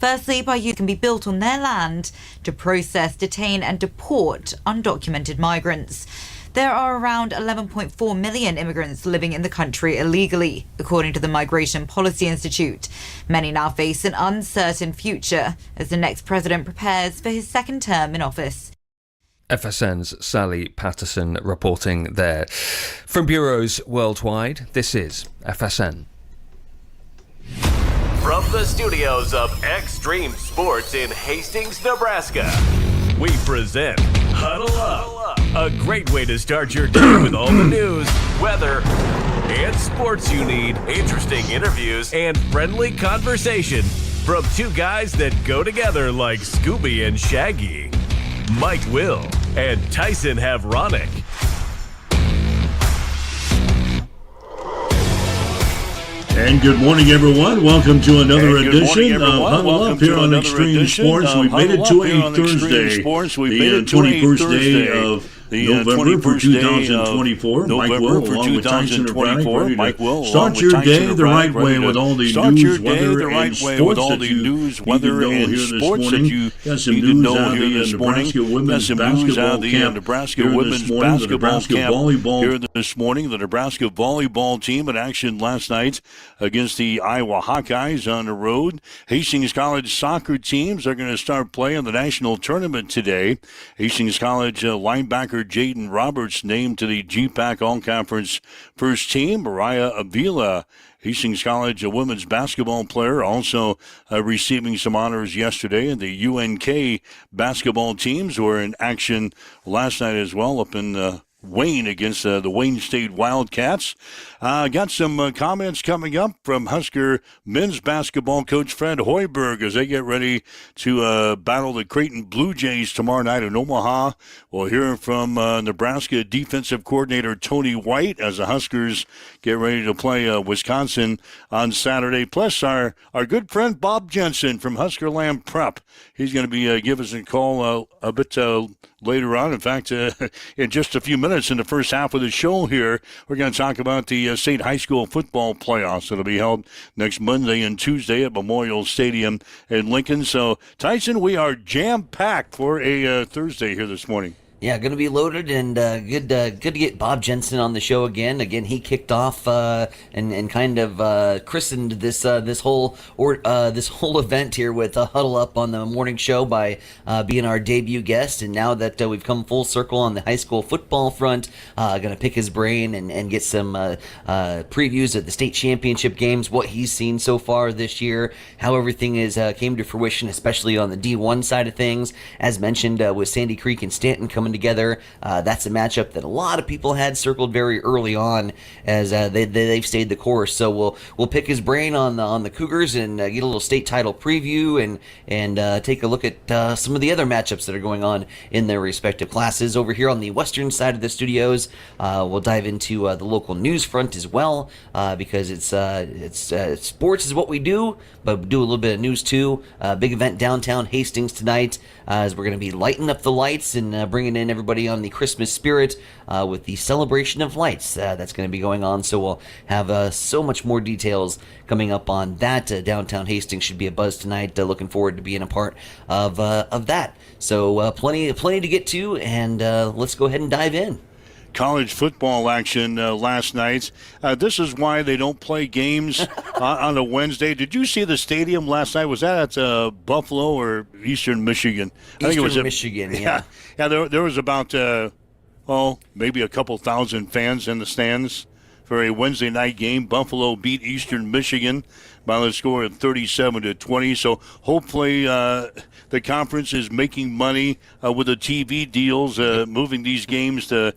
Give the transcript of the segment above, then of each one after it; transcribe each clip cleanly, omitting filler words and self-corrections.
Firstly, by you can be built on their land to process, detain and deport undocumented migrants. There are around 11.4 million immigrants living in the country illegally, according to the Migration Policy Institute. Many now face an uncertain future as the next president prepares for his second term in office. FSN's Sally Patterson reporting there. From bureaus worldwide, this is FSN. From the studios of Extreme Sports in Hastings, Nebraska, we present Huddle Up, a great way to start your day with all the news, weather, and sports you need, interesting interviews, and friendly conversation from two guys that go together like Scooby and Shaggy, Mike Will and Tyson Havronic. And good morning, everyone. Welcome to another edition of Huddle Up here on Extreme Sports. We've made it to a Thursday, the 21st day of November for 2024. Mike Will, along with Tyson Havronic, ready to start your day the right way with all the news, weather, and sports that you need to know here this morning. Got some news out of the Nebraska women's basketball camp here this morning. The Nebraska volleyball team in action last night against the Iowa Hawkeyes on the road. Hastings College soccer teams are going to start play in the national tournament today. Hastings College linebacker Jaden Roberts named to the GPAC All-Conference first team. Mariah Avila, Hastings College, a women's basketball player, also receiving some honors yesterday. And the UNK basketball teams were in action last night as well up in Wayne against the Wayne State Wildcats. Got some comments coming up from Husker men's basketball coach Fred Hoiberg as they get ready to battle the Creighton Blue Jays tomorrow night in Omaha. We'll hear from Nebraska defensive coordinator Tony White as the Huskers get ready to play Wisconsin on Saturday. Plus, our good friend Bob Jensen from Huskerland Prep. He's going to be giving us a call a bit later on. In fact, in just a few minutes in the first half of the show here, we're going to talk about the state high school football playoffs that'll be held next Monday and Tuesday at Memorial Stadium in Lincoln. So, Tyson, we are jam-packed for a Thursday here this morning. Yeah, going to be loaded and good to get Bob Jensen on the show again. Again, he kicked off and kind of christened this whole event here with Huddle Up on the morning show by being our debut guest. And now that we've come full circle on the high school football front, going to pick his brain and get some previews of the state championship games, what he's seen so far this year, how everything is came to fruition, especially on the D1 side of things. As mentioned, with Sandy Creek and Stanton coming together. That's a matchup that a lot of people had circled very early on as they've stayed the course. So we'll pick his brain on the Cougars and get a little state title preview and take a look at some of the other matchups that are going on in their respective classes. Over here on the western side of the studios, we'll dive into the local news front as well because it's sports is what we do, but we do a little bit of news too. Big event downtown Hastings tonight as we're going to be lighting up the lights and bringing in everybody on the Christmas spirit with the celebration of lights that's going to be going on. So we'll have so much more details coming up on that. Downtown Hastings should be a buzz tonight. Looking forward to being a part of that. So plenty to get to, and let's go ahead and dive in. College football action last night. This is why they don't play games on a Wednesday. Did you see the stadium last night? Was that at Buffalo or Eastern Michigan? I think it was Michigan, yeah. Yeah, there was about, maybe a couple thousand fans in the stands for a Wednesday night game. Buffalo beat Eastern Michigan by the score of 37-20. So hopefully the conference is making money with the TV deals, moving these games to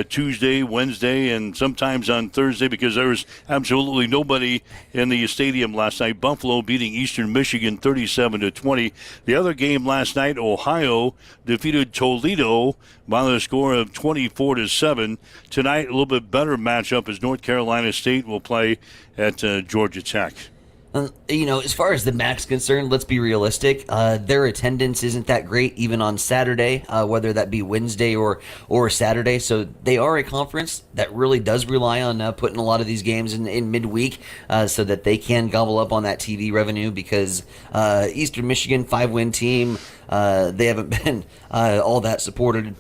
Tuesday, Wednesday, and sometimes on Thursday because there was absolutely nobody in the stadium last night. Buffalo beating Eastern Michigan 37-20. The other game last night, Ohio defeated Toledo by the score of 24-7. Tonight, a little bit better matchup as North Carolina State will play at Georgia Tech. As far as the MAC's concerned, let's be realistic. Their attendance isn't that great, even on Saturday, whether that be Wednesday or Saturday. So they are a conference that really does rely on putting a lot of these games in midweek, so that they can gobble up on that TV revenue. Because Eastern Michigan 5-win team, they haven't been all that supported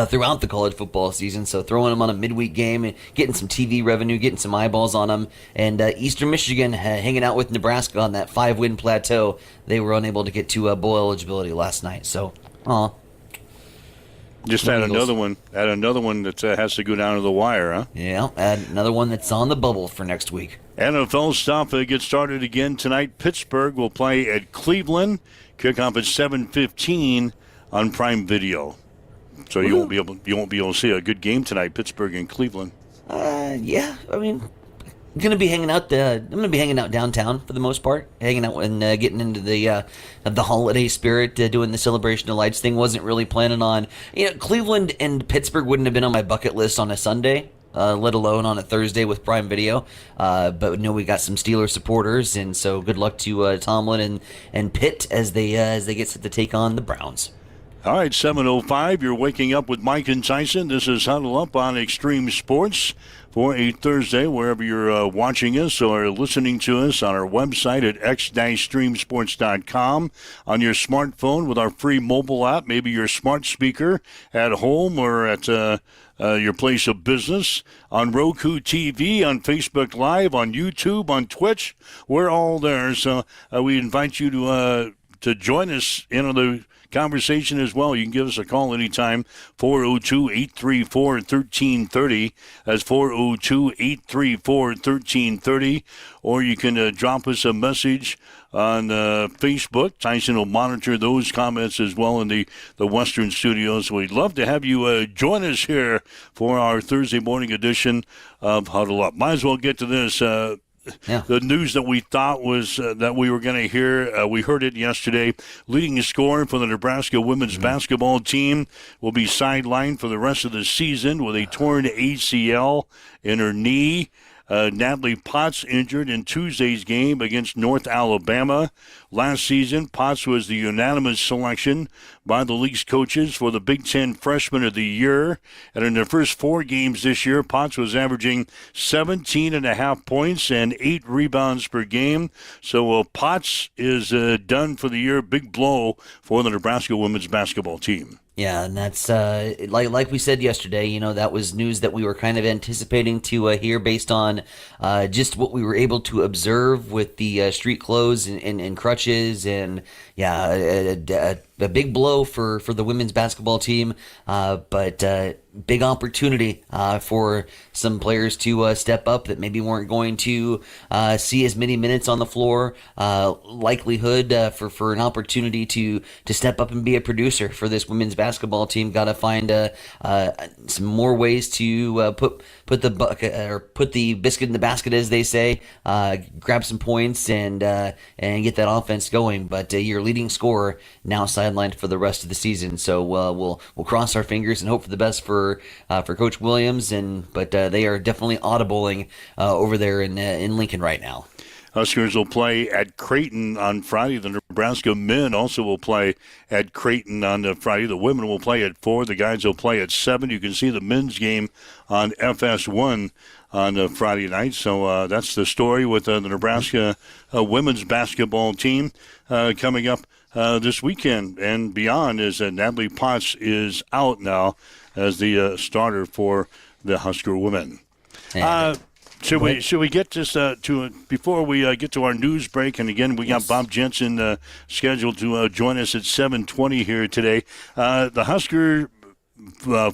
throughout the college football season, so throwing them on a midweek game and getting some TV revenue, getting some eyeballs on them, and Eastern Michigan hanging out with Nebraska on that 5-win plateau, they were unable to get to bowl eligibility last night. So, just add another one. Add another one that has to go down to the wire, huh? Yeah, add another one that's on the bubble for next week. NFL stuff gets started again tonight. Pittsburgh will play at Cleveland. Kickoff at 7:15 on Prime Video. So you won't be able to see a good game tonight, Pittsburgh and Cleveland. Yeah, I mean, I'm gonna be hanging out downtown for the most part, hanging out and getting into the holiday spirit, doing the celebration of lights thing. Wasn't really planning on, Cleveland and Pittsburgh wouldn't have been on my bucket list on a Sunday, let alone on a Thursday with Prime Video. But we got some Steelers supporters, and so good luck to Tomlin and Pitt as they get set to take on the Browns. All right, 7:05. You're waking up with Mike and Tyson. This is Huddle Up on Extreme Sports for a Thursday, wherever you're watching us or listening to us on our website at x-streamsports.com, on your smartphone with our free mobile app, maybe your smart speaker at home or at your place of business, on Roku TV, on Facebook Live, on YouTube, on Twitch. We're all there, so we invite you to join us in on the conversation as well. You can give us a call anytime, 402-834-1330. That's 402-834-1330. Or you can drop us a message on Facebook. Tyson will monitor those comments as well in the Western studios. We'd love to have you join us here for our Thursday morning edition of Huddle Up. Might as well get to this. The news that we thought was that we were going to hear, we heard it yesterday. Leading scorer for the Nebraska women's basketball team will be sidelined for the rest of the season with a torn ACL in her knee. Natalie Potts injured in Tuesday's game against North Alabama. Last season, Potts was the unanimous selection by the league's coaches for the Big Ten Freshman of the Year. And in the first 4 games this year, Potts was averaging 17.5 points and 8 rebounds per game. So Potts is done for the year. Big blow for the Nebraska women's basketball team. Yeah, and that's like we said yesterday. That was news that we were kind of anticipating to hear based on just what we were able to observe with the street clothes and crutches, and a big blow for the women's basketball team, but big opportunity for some players to step up that maybe weren't going to see as many minutes on the floor. Likelihood for an opportunity to step up and be a producer for this women's basketball team. Got to find some more ways to put the biscuit in the basket, as they say. Grab some points and get that offense going. But your leading scorer now sidelined for the rest of the season. So we'll cross our fingers and hope for the best for Coach Williams. But they are definitely audibling over there in Lincoln right now. Huskers will play at Creighton on Friday. The Nebraska men also will play at Creighton on Friday. The women will play at 4. The guys will play at 7. You can see the men's game on FS1 on Friday night. So that's the story with the Nebraska women's basketball team coming up this weekend and beyond, is that Natalie Potts is out now as the starter for the Husker women. Should we get just before we get to our news break? And again, we got Bob Jensen scheduled to join us at 7:20 here today. The Husker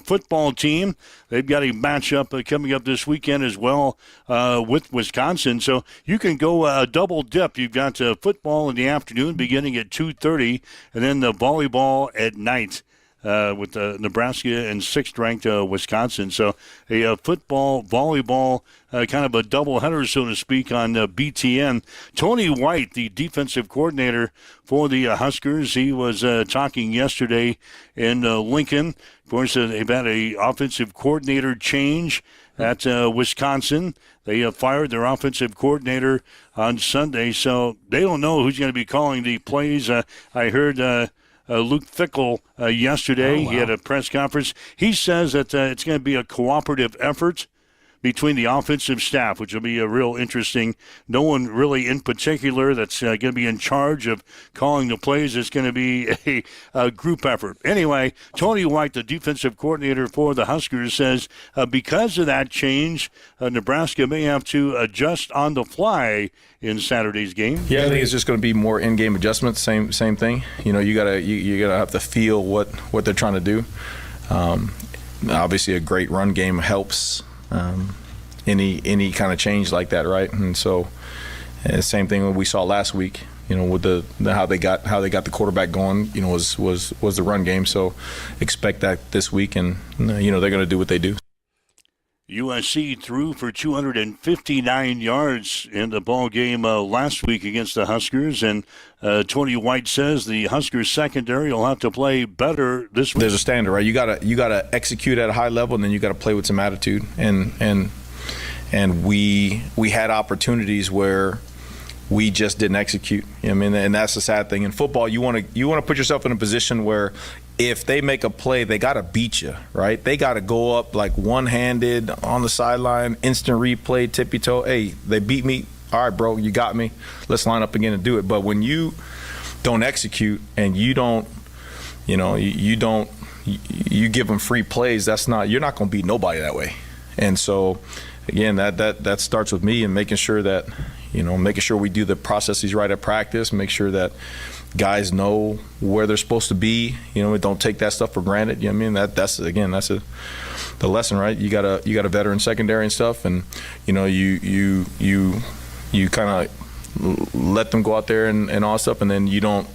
football team, they've got a matchup coming up this weekend as well with Wisconsin. So you can go double dip. You've got football in the afternoon beginning at 2:30, and then the volleyball at night. With Nebraska and 6th-ranked Wisconsin. So a football, volleyball, kind of a doubleheader, so to speak, on BTN. Tony White, the defensive coordinator for the Huskers, he was talking yesterday in Lincoln. Of course, they've had an offensive coordinator change at Wisconsin. They fired their offensive coordinator on Sunday, so they don't know who's going to be calling the plays. I heard Luke Fickell yesterday. Oh, wow. He had a press conference. He says that it's going to be a cooperative effort between the offensive staff, which will be a real interesting. No one really in particular that's going to be in charge of calling the plays. It's going to be a group effort. Anyway, Tony White, the defensive coordinator for the Huskers, says because of that change, Nebraska may have to adjust on the fly in Saturday's game. Yeah, I think it's just going to be more in-game adjustments. Same thing. You know, you gotta have to feel what they're trying to do. Obviously, a great run game helps. Any kind of change like that, right? And so, same thing we saw last week. You know, with the how they got the quarterback going. You know, was the run game. So, expect that this week, and you know they're going to do what they do. USC threw for 259 yards in the ball game last week against the Huskers, and Tony White says the Huskers secondary will have to play better this week. There's a standard, right? You gotta execute at a high level, and then you gotta play with some attitude. And we had opportunities where we just didn't execute. You know what I mean, and that's the sad thing in football. You want to put yourself in a position where if they make a play, they got to beat you, right? They got to go up like one-handed on the sideline, instant replay, tippy-toe. Hey, they beat me. All right, bro, you got me. Let's line up again and do it. But when you don't execute and you don't, you give them free plays, you're not going to beat nobody that way. And so, again, that starts with me and making sure that, making sure we do the processes right at practice, make sure that guys know where they're supposed to be. Don't take that stuff for granted. You know what I mean? That's the lesson, right? You got a veteran secondary and stuff, and you kind of let them go out there and all stuff, and then you got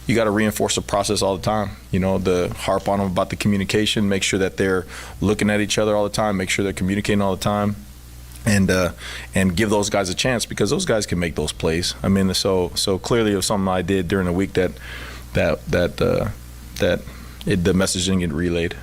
to reinforce the process all the time. The harp on them about the communication, make sure that they're looking at each other all the time, make sure they're communicating all the time. And give those guys a chance, because those guys can make those plays. I mean, so clearly it was something I did during the week that the message didn't get relayed.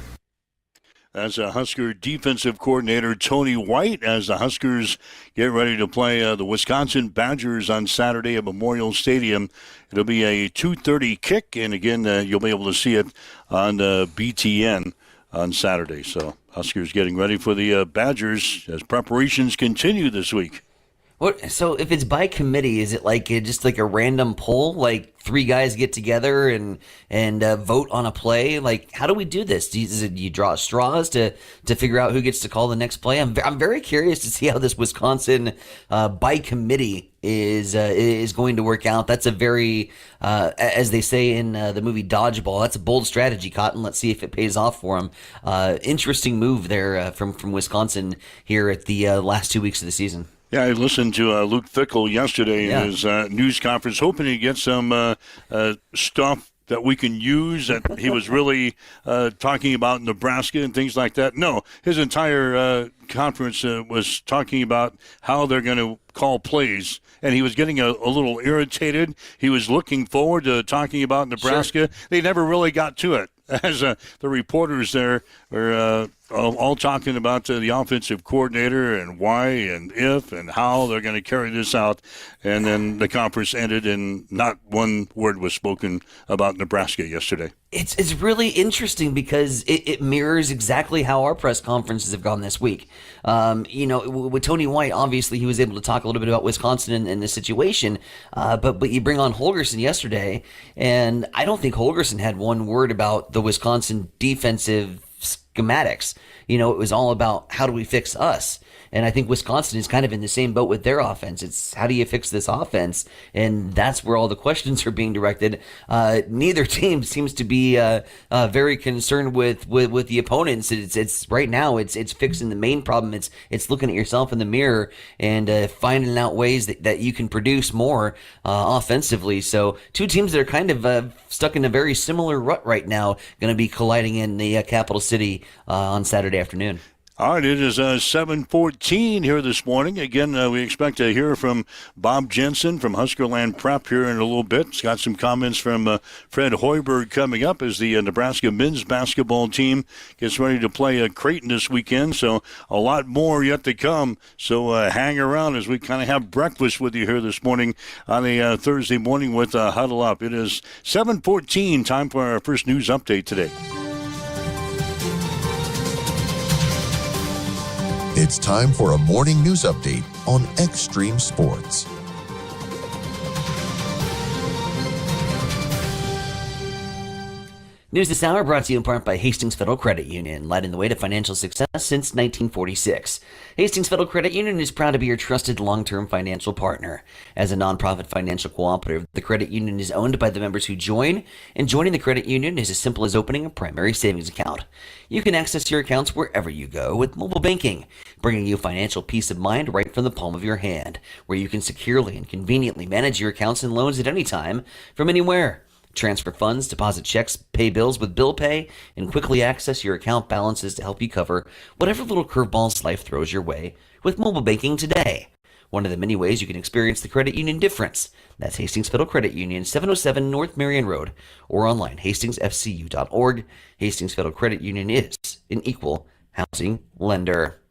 As a Husker defensive coordinator Tony White, as the Huskers get ready to play the Wisconsin Badgers on Saturday at Memorial Stadium. It'll be a 2:30 kick, and again, you'll be able to see it on BTN on Saturday. So Huskers getting ready for the Badgers as preparations continue this week. So if it's by committee, is it just like a random poll? Like 3 guys get together and vote on a play? Like, how do we do this? Do you draw straws to figure out who gets to call the next play? I'm very curious to see how this Wisconsin by committee is going to work out. That's a very, as they say in the movie Dodgeball, that's a bold strategy, Cotton. Let's see if it pays off for them. Interesting move there from Wisconsin here at the last 2 weeks of the season. Yeah, I listened to Luke Fickell yesterday in his news conference, hoping to get some stuff that we can use that he was really talking about Nebraska and things like that. No, his entire conference was talking about how they're going to call plays, and he was getting a little irritated. He was looking forward to talking about Nebraska. Sure. They never really got to it. As the reporters there were all talking about the offensive coordinator and why and if and how they're going to carry this out. And then the conference ended and not one word was spoken about Nebraska yesterday. It's really interesting because it mirrors exactly how our press conferences have gone this week. With Tony White, obviously he was able to talk a little bit about Wisconsin and the situation, but you bring on Holgorsen yesterday, and I don't think Holgorsen had one word about the Wisconsin defensive schematics. It was all about how do we fix us. And I think Wisconsin is kind of in the same boat with their offense. It's how do you fix this offense? And that's where all the questions are being directed. Neither team seems to be very concerned with the opponents. It's right now it's fixing the main problem. It's looking at yourself in the mirror and finding out ways that you can produce more offensively. So 2 teams that are kind of stuck in a very similar rut right now, going to be colliding in the capital city on Saturday afternoon. All right, it is 7:14 here this morning. Again, we expect to hear from Bob Jensen from Huskerland Prep here in a little bit. He's got some comments from Fred Hoiberg coming up as the Nebraska men's basketball team gets ready to play Creighton this weekend. So a lot more yet to come. So hang around as we kind of have breakfast with you here this morning on a Thursday morning with Huddle Up. It is 7:14, time for our first news update today. It's time for a morning news update on Extreme Sports. News this hour brought to you in part by Hastings Federal Credit Union, lighting the way to financial success since 1946. Hastings Federal Credit Union is proud to be your trusted long-term financial partner. As a nonprofit financial cooperative, the credit union is owned by the members who join, and joining the credit union is as simple as opening a primary savings account. You can access your accounts wherever you go with mobile banking, bringing you financial peace of mind right from the palm of your hand, where you can securely and conveniently manage your accounts and loans at any time from anywhere. Transfer funds, deposit checks, pay bills with Bill Pay, and quickly access your account balances to help you cover whatever little curveballs life throws your way with mobile banking today. One of the many ways you can experience the credit union difference. That's Hastings Federal Credit Union, 707 North Marion Road, or online, hastingsfcu.org. Hastings Federal Credit Union is an equal housing lender.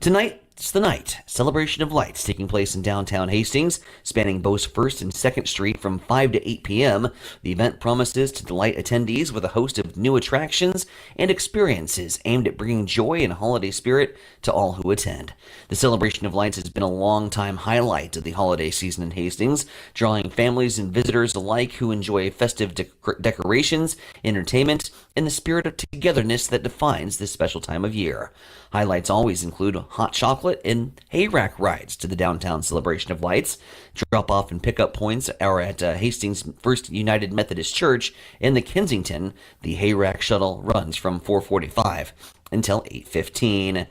Tonight, it's the night celebration of lights taking place in downtown Hastings, spanning both 1st and 2nd Street from 5 to 8 p.m. The event promises to delight attendees with a host of new attractions and experiences aimed at bringing joy and holiday spirit to all who attend. The celebration of lights has been a long-time highlight of the holiday season in Hastings, drawing families and visitors alike who enjoy festive decorations, entertainment, and the spirit of togetherness that defines this special time of year. Highlights always include hot chocolate and hayrack rides to the downtown celebration of lights. Drop-off and pickup points are at Hastings First United Methodist Church in the Kensington. The hayrack shuttle runs from 4:45 until 8:15.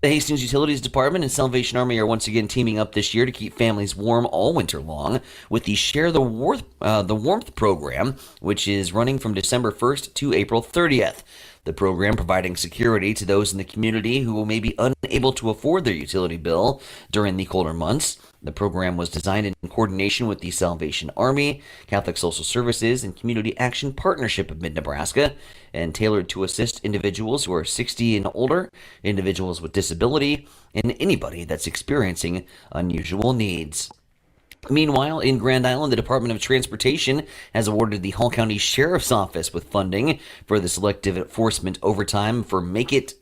The Hastings Utilities Department and Salvation Army are once again teaming up this year to keep families warm all winter long with the Share the Warmth program, which is running from December 1st to April 30th. The program providing security to those in the community who may be unable to afford their utility bill during the colder months. The program was designed in coordination with the Salvation Army, Catholic Social Services, and Community Action Partnership of Mid-Nebraska, and tailored to assist individuals who are 60 and older, individuals with disability, and anybody that's experiencing unusual needs. Meanwhile, in Grand Island, the Department of Transportation has awarded the Hall County Sheriff's Office with funding for the selective enforcement overtime for Make It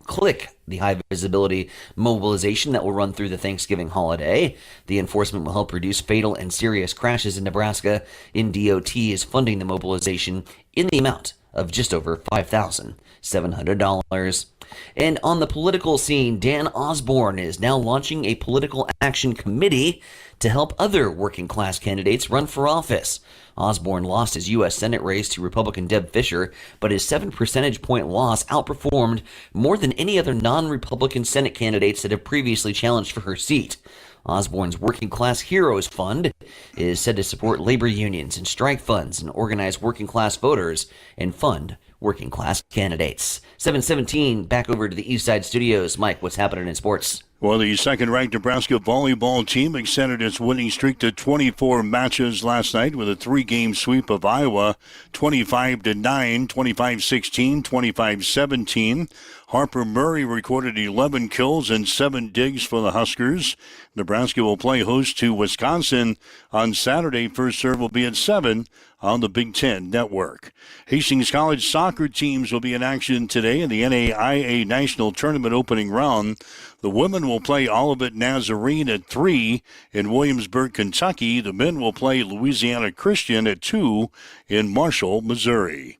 Click, the high visibility mobilization that will run through the Thanksgiving holiday. The enforcement will help reduce fatal and serious crashes in Nebraska. DOT is funding the mobilization in the amount of just over $5,700. And on the political scene, Dan Osborne is now launching a political action committee to help other working class candidates run for office. Osborne lost his U.S. Senate race to Republican Deb Fischer, but his 7 percentage point loss outperformed more than any other non-Republican Senate candidates that have previously challenged for her seat. Osborne's Working Class Heroes Fund is said to support labor unions and strike funds and organize working class voters and fund working class candidates. 7:17, back over to the East Side Studios. Mike, what's happening in sports? Well, the second-ranked Nebraska volleyball team extended its winning streak to 24 matches last night with a 3-game sweep of Iowa, 25-9, 25-16, 25-17. Harper Murray recorded 11 kills and 7 digs for the Huskers. Nebraska will play host to Wisconsin on Saturday. First serve will be at 7 on the Big Ten Network. Hastings College soccer teams will be in action today in the NAIA National Tournament opening round. The women will play Olivet Nazarene at 3 in Williamsburg, Kentucky. The men will play Louisiana Christian at 2 in Marshall, Missouri.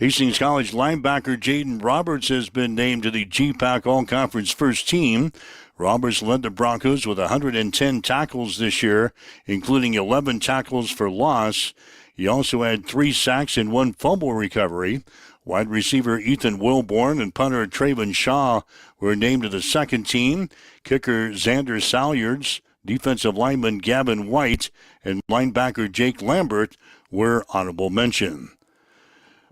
Hastings College linebacker Jaden Roberts has been named to the GPAC All-Conference First Team. Roberts led the Broncos with 110 tackles this year, including 11 tackles for loss. He also had 3 sacks and 1 fumble recovery. Wide receiver Ethan Wilborn and punter Traven Shaw were named to the second team. Kicker Xander Salyards, defensive lineman Gavin White, and linebacker Jake Lambert were honorable mention.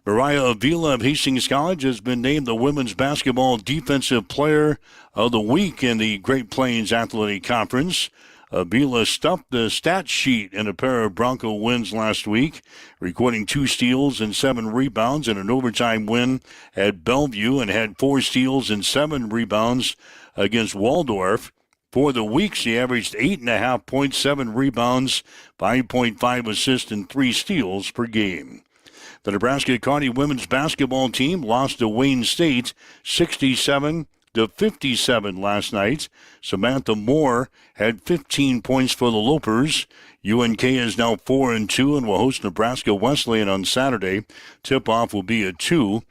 Mariah Avila of Hastings College has been named the Women's Basketball Defensive Player of the Week in the Great Plains Athletic Conference. Avila stuffed the stat sheet in a pair of Bronco wins last week, recording 2 steals and 7 rebounds in an overtime win at Bellevue, and had 4 steals and 7 rebounds against Waldorf. For the week, she averaged 8.5 points, 7 rebounds, 5.5 assists, and 3 steals per game. The Nebraska Kearney women's basketball team lost to Wayne State 67-57 last night. Samantha Moore had 15 points for the Lopers. UNK is now 4-2 and will host Nebraska Wesleyan on Saturday. Tip-off will be at 2.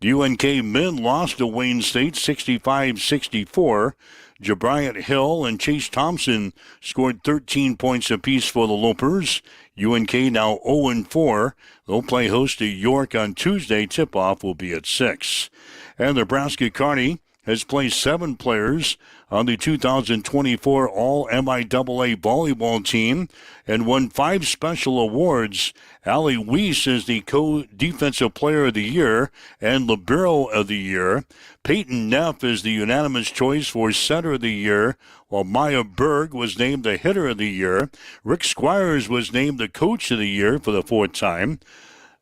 The UNK men lost to Wayne State 65-64. Jabriant Hill and Chase Thompson scored 13 points apiece for the Lopers. UNK now 0-4. They'll play host to York on Tuesday. Tip-off will be at 6. And Nebraska Kearney has placed 7 players on the 2024 All-MIAA volleyball team and won 5 special awards. Allie Weiss is the co-defensive player of the year and libero of the year. Peyton Neff is the unanimous choice for center of the year, while Maya Berg was named the hitter of the year. Rick Squires was named the coach of the year for the 4th time.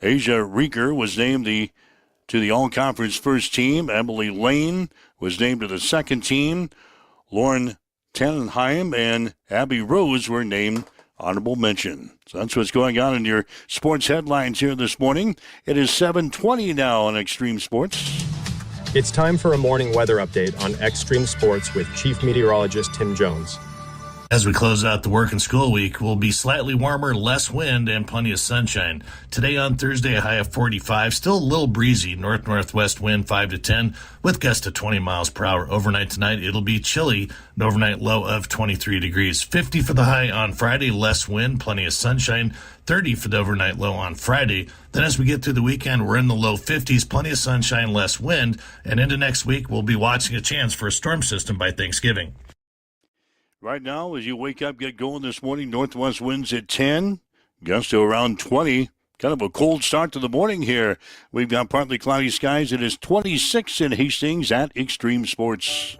Asia Rieger was named to the all-conference first team. Emily Lane was named to the second team. Lauren Tannenheim and Abby Rose were named honorable mention. So that's what's going on in your sports headlines here this morning. It is 7:20 now on Extreme Sports. It's time for a morning weather update on Extreme Sports with Chief Meteorologist Tim Jones. As we close out the work and school week, we'll be slightly warmer, less wind, and plenty of sunshine. Today on Thursday, a high of 45, still a little breezy, north-northwest wind 5 to 10, with gusts to 20 miles per hour. Overnight tonight, it'll be chilly, an overnight low of 23 degrees. 50 for the high on Friday, less wind, plenty of sunshine. 30 for the overnight low on Friday. Then as we get through the weekend, we're in the low 50s, plenty of sunshine, less wind, and into next week, we'll be watching a chance for a storm system by Thanksgiving. Right now, as you wake up, get going this morning, northwest winds at 10, gusts to around 20. Kind of a cold start to the morning here. We've got partly cloudy skies. It is 26 in Hastings at Extreme Sports.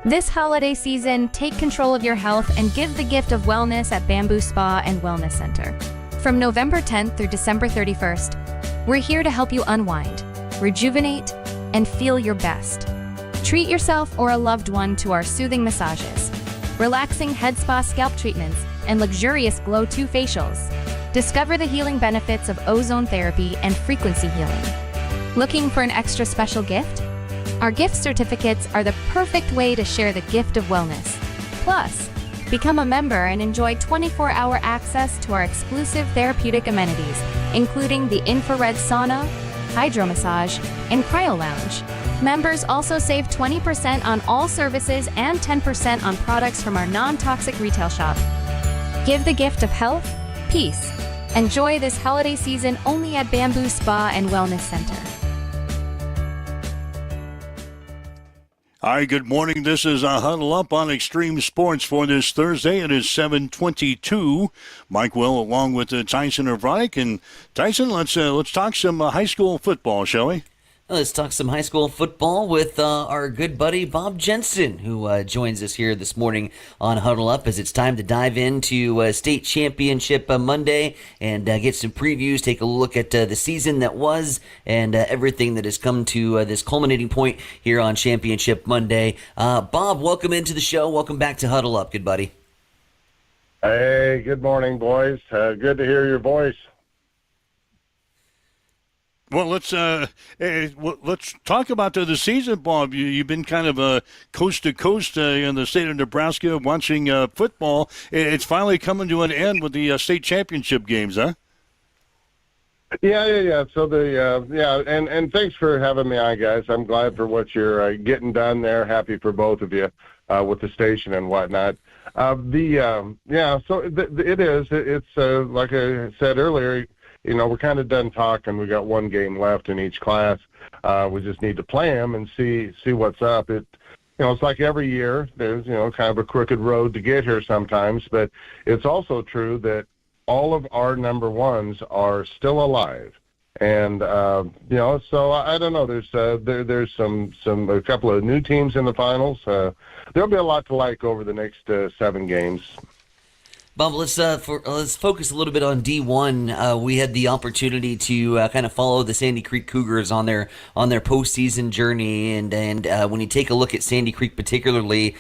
This holiday season, take control of your health and give the gift of wellness at Bamboo Spa and Wellness Center. From November 10th through December 31st, we're here to help you unwind, rejuvenate, and feel your best. Treat yourself or a loved one to our soothing massages, relaxing head spa scalp treatments, and luxurious Glow 2 facials. Discover the healing benefits of ozone therapy and frequency healing. Looking for an extra special gift? Our gift certificates are the perfect way to share the gift of wellness. Plus, become a member and enjoy 24-hour access to our exclusive therapeutic amenities, including the infrared sauna, hydro massage, and cryo lounge. Members also save 20% on all services and 10% on products from our non-toxic retail shop. Give the gift of health, peace. Enjoy this holiday season only at Bamboo Spa and Wellness Center. All right, good morning. This is a Huddle Up on Extreme Sports for this Thursday. It is 7:22. Mike Will along with Tyson Vronick. And Tyson, let's talk some high school football, shall we? Let's talk some high school football with our good buddy Bob Jensen, who joins us here this morning on Huddle Up as it's time to dive into state championship Monday and get some previews, take a look at the season that was and everything that has come to this culminating point here on Championship Monday. Bob, welcome into the show. Welcome back to Huddle Up, good buddy. Hey, good morning, boys. Good to hear your voice. Well, let's talk about the season, Bob. You've been kind of coast to coast in the state of Nebraska watching football. It's finally coming to an end with the state championship games, huh? Yeah. So and thanks for having me on, guys. I'm glad for what you're getting done there. Happy for both of you with the station and whatnot. So it is. It's like I said earlier. You know, we're kind of done talking. We got one game left in each class. We just need to play them and see what's up. It's like every year. There's kind of a crooked road to get here sometimes, but it's also true that all of our number ones are still alive, And so I don't know. There's there's a couple of new teams in the finals. There'll be a lot to like over the next 7 games. Bob, let's focus a little bit on D1. We had the opportunity to kind of follow the Sandy Creek Cougars on their postseason journey, and when you take a look at Sandy Creek particularly,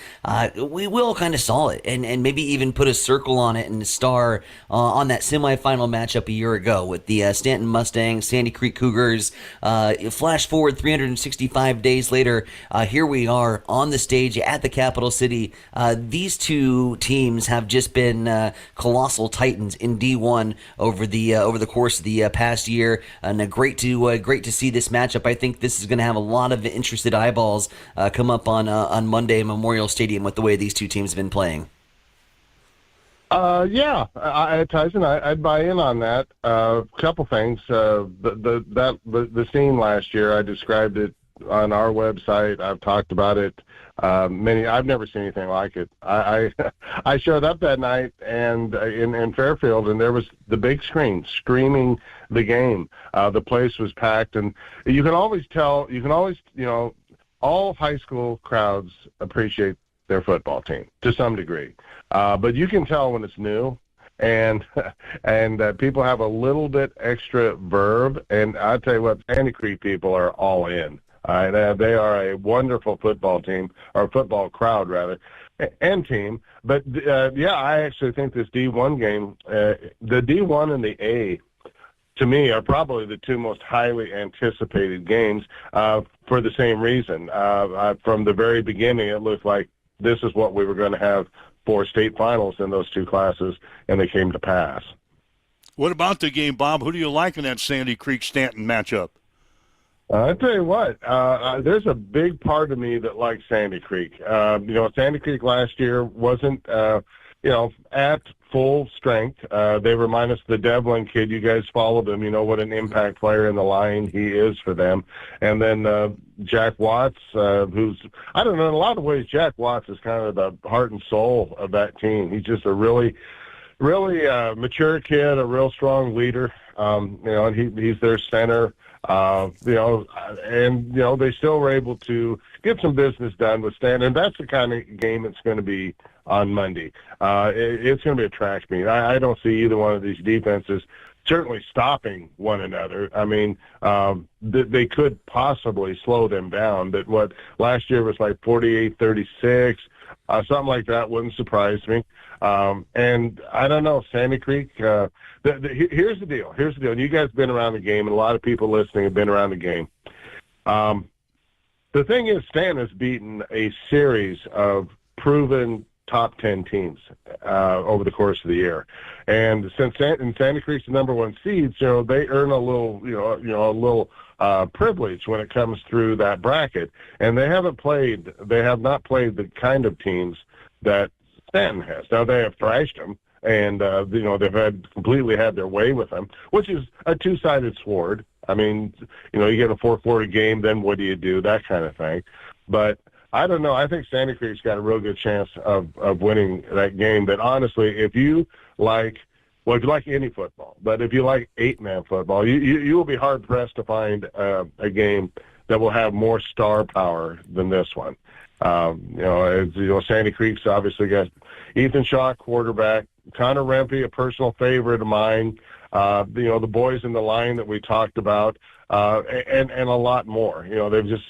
we all kind of saw it, and maybe even put a circle on it and a star on that semifinal matchup a year ago with the Stanton Mustangs, Sandy Creek Cougars. Flash forward 365 days later, here we are on the stage at the capital city. These two teams have just been colossal titans in D1 over the course of the past year, and great to see this matchup. I think this is going to have a lot of interested eyeballs come up on Monday at Memorial Stadium with the way these two teams have been playing. Tyson, I'd buy in on that. Couple things. The scene last year, I described it on our website. I've talked about it. I've never seen anything like it. I showed up that night and in Fairfield, and there was the big screen screaming the game. The place was packed, and you can always tell. All high school crowds appreciate their football team to some degree, but you can tell when it's new. And people have a little bit extra verve, and I tell you what, Sandy Creek people are all in. They are a wonderful football team, or football crowd rather, and team. But I actually think this D1 game, the D1 and the A, to me, are probably the two most highly anticipated games for the same reason. From the very beginning, it looked like this is what we were going to have for state finals in those two classes, and they came to pass. What about the game, Bob? Who do you like in that Sandy Creek-Stanton matchup? I tell you what, there's a big part of me that likes Sandy Creek. Sandy Creek last year wasn't, at full strength. They were minus the Devlin kid. You guys followed him. You know what an impact player in the line he is for them. And then Jack Watts, who's, I don't know, in a lot of ways, Jack Watts is kind of the heart and soul of that team. He's just a really mature kid, a real strong leader. And he's their center. They still were able to get some business done with Stanton, and that's the kind of game it's going to be on Monday. It's going to be a trash meet. I don't see either one of these defenses certainly stopping one another. I mean, they could possibly slow them down, but what last year was like 48-36, something like that wouldn't surprise me. And I don't know, Sandy Creek, here's the deal. And you guys have been around the game, and a lot of people listening have been around the game. The thing is, Stanton has beaten a series of proven top 10 teams over the course of the year. And since Sandy Creek's the number one seed, so they earn a little privilege when it comes through that bracket. And they have not played the kind of teams that Stanton has. Now, they have thrashed them, and they've completely had their way with them, which is a two-sided sword. I mean, you get a 4-quarter game, then what do you do? That kind of thing. But I don't know. I think Sandy Creek's got a real good chance of winning that game. But honestly, if you like any football, but if you like 8-man football, you will be hard pressed to find a game that will have more star power than this one. Sandy Creek's obviously got Ethan Shaw, quarterback, Connor Rempe, a personal favorite of mine. The boys in the line that we talked about, and a lot more. They've just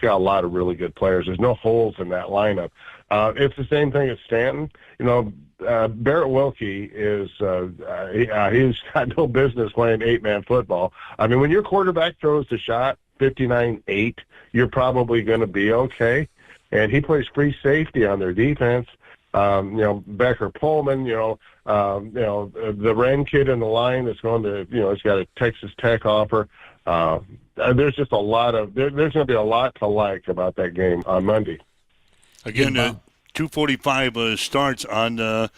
got a lot of really good players. There's no holes in that lineup. It's the same thing as Stanton. Barrett Wilkie is he's got no business playing 8-man football. I mean, when your quarterback throws the shot 59-8, you're probably going to be okay. And he plays free safety on their defense. Becker Pullman, the Wren kid in the line that's going to, he's got a Texas Tech offer. There's just there's going to be a lot to like about that game on Monday. Again, 2:45 starts on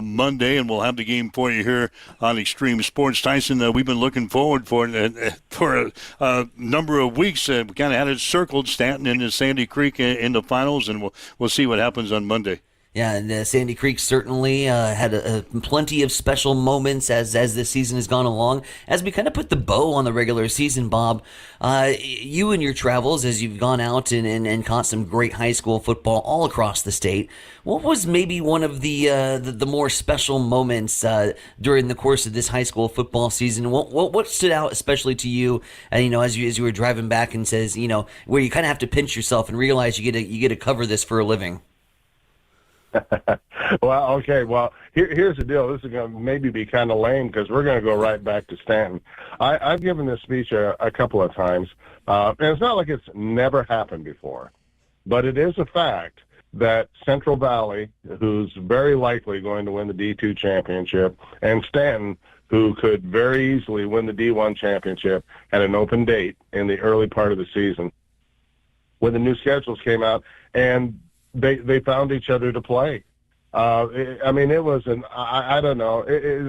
Monday, and we'll have the game for you here on Extreme Sports. Tyson, we've been looking forward for a number of weeks. We kind of had it circled, Stanton and Sandy Creek in the finals, and we'll see what happens on Monday. Yeah, and Sandy Creek certainly had plenty of special moments as this season has gone along. As we kind of put the bow on the regular season, Bob, you and your travels, as you've gone out and caught some great high school football all across the state, what was maybe one of the more special moments during the course of this high school football season? What stood out especially to you, as you were driving back and says, where you kind of have to pinch yourself and realize you get to cover this for a living? Well, okay. Well, here's the deal. This is going to maybe be kind of lame because we're going to go right back to Stanton. I've given this speech a couple of times, and it's not like it's never happened before, but it is a fact that Central Valley, who's very likely going to win the D2 championship, and Stanton, who could very easily win the D1 championship, had an open date in the early part of the season when the new schedules came out, and they found each other to play. It was I don't know.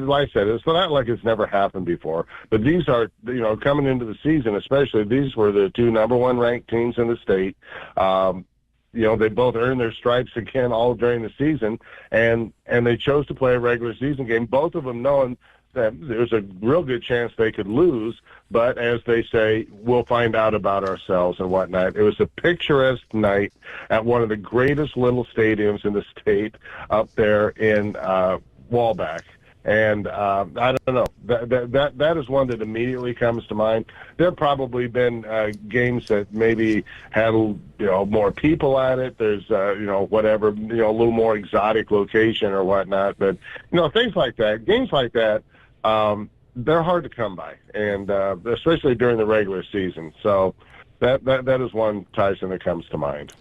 Like I said, it's not like it's never happened before. But these are, coming into the season, especially, these were the two number one ranked teams in the state. They both earned their stripes again all during the season, and they chose to play a regular season game, both of them knowing that there's a real good chance they could lose, but as they say, we'll find out about ourselves and whatnot. It was a picturesque night at one of the greatest little stadiums in the state up there in Wallback. And I don't know, that is one that immediately comes to mind. There have probably been games that maybe had more people at it. There's whatever, a little more exotic location or whatnot. But things like that, games like that, they're hard to come by, and especially during the regular season. So that is one, Tyson, that comes to mind.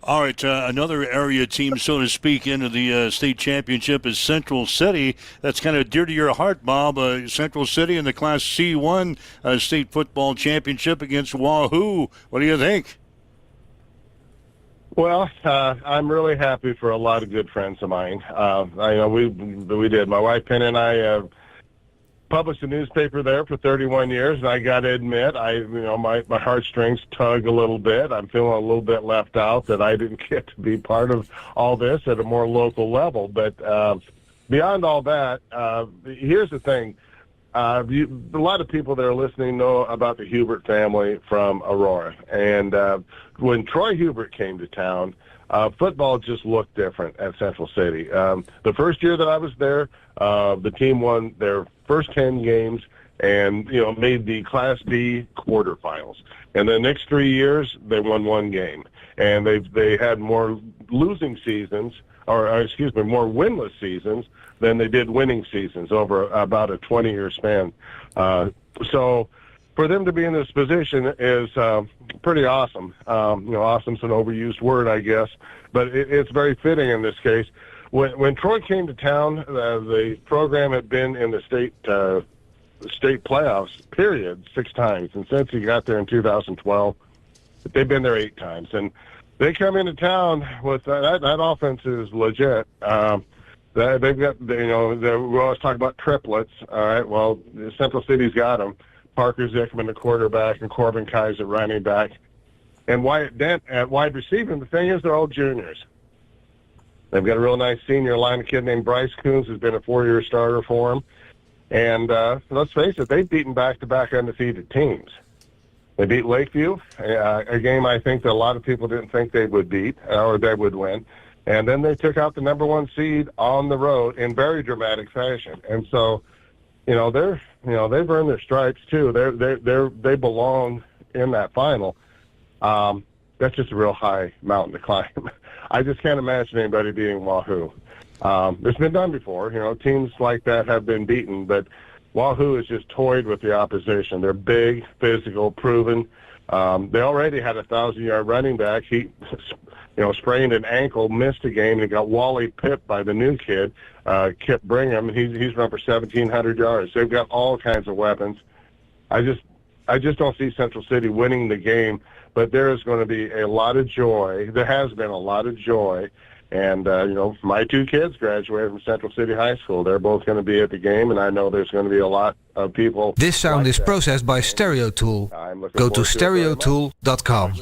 All right, another area team, so to speak, into the state championship is Central City. That's kind of dear to your heart, Bob. Central City in the Class C1 state football championship against Wahoo. What do you think? Well, I'm really happy for a lot of good friends of mine. I know we did. My wife Penn and I published a newspaper there for 31 years, and I got to admit, my heartstrings tug a little bit. I'm feeling a little bit left out that I didn't get to be part of all this at a more local level. But beyond all that, here's the thing. A lot of people that are listening know about the Hubert family from Aurora. And when Troy Hubert came to town, football just looked different at Central City. The first year that I was there, the team won their first 10 games and, made the Class B quarterfinals. And the next 3 years, they won one game. And they had more losing seasons, more winless seasons than they did winning seasons over about a 20-year span. So for them to be in this position is pretty awesome. Awesome's an overused word, I guess, but it's very fitting in this case. When Troy came to town, the program had been in the state playoffs, period, 6 times. And since he got there in 2012, they've been there 8 times. And they come into town with that offense is legit. They've got, we always talk about triplets. All right, well, Central City's got them. Parker Zickman, the quarterback, and Corbin Kaiser, running back. And Wyatt Dent at wide receiver. And the thing is, they're all juniors. They've got a real nice senior line, a kid named Bryce Coons, who's been a 4-year starter for them. And let's face it, they've beaten back-to-back undefeated teams. They beat Lakeview, a game I think that a lot of people didn't think they would beat or they would win. And then they took out the number 1 seed on the road in very dramatic fashion. And so, they've earned their stripes too. They belong in that final. That's just a real high mountain to climb. I just can't imagine anybody beating Wahoo. It's been done before. Teams like that have been beaten, but Wahoo has just toyed with the opposition. They're big, physical, proven. They already had a 1,000-yard running back. He, sprained an ankle, missed a game, and got Wally pipped by the new kid, Kip Brigham. He's run for 1,700 yards. They've got all kinds of weapons. I just don't see Central City winning the game, but there is going to be a lot of joy. There has been a lot of joy. And, my 2 kids graduated from Central City High School. They're both going to be at the game, and I know there's going to be a lot of people. This sound is processed by Stereo Tool. Go to stereotool.com.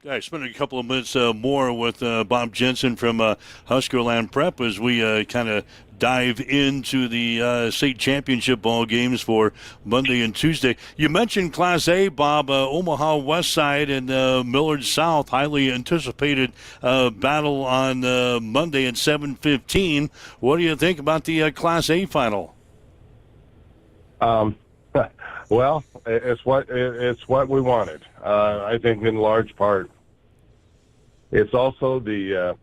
I spent a couple of minutes more with Bob Jensen from Huskerland Prep as we kind of dive into the state championship ball games for Monday and Tuesday. You mentioned Class A, Bob. Omaha West Side and Millard South, highly anticipated battle on Monday at 7:15. What do you think about the Class A final? Well, it's what we wanted. I think in large part. It's also the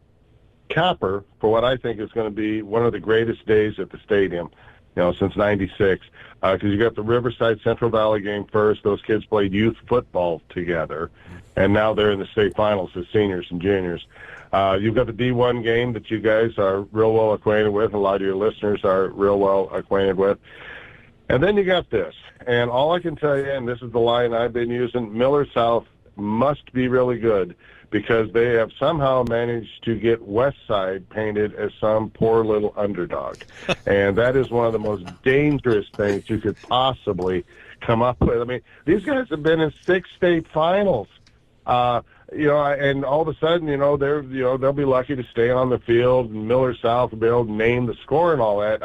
capper for what I think is going to be one of the greatest days at the stadium, since '96. Because you got the Riverside Central Valley game first. Those kids played youth football together, and now they're in the state finals as seniors and juniors. You've got the D1 game that you guys are real well acquainted with. A lot of your listeners are real well acquainted with. And then you got this. And all I can tell you, and this is the line I've been using, Millard South must be really good because they have somehow managed to get West Side painted as some poor little underdog. And that is one of the most dangerous things you could possibly come up with. I mean, these guys have been in 6 state finals. And all of a sudden, they'll be lucky to stay on the field, and Millard South will be able to name the score and all that.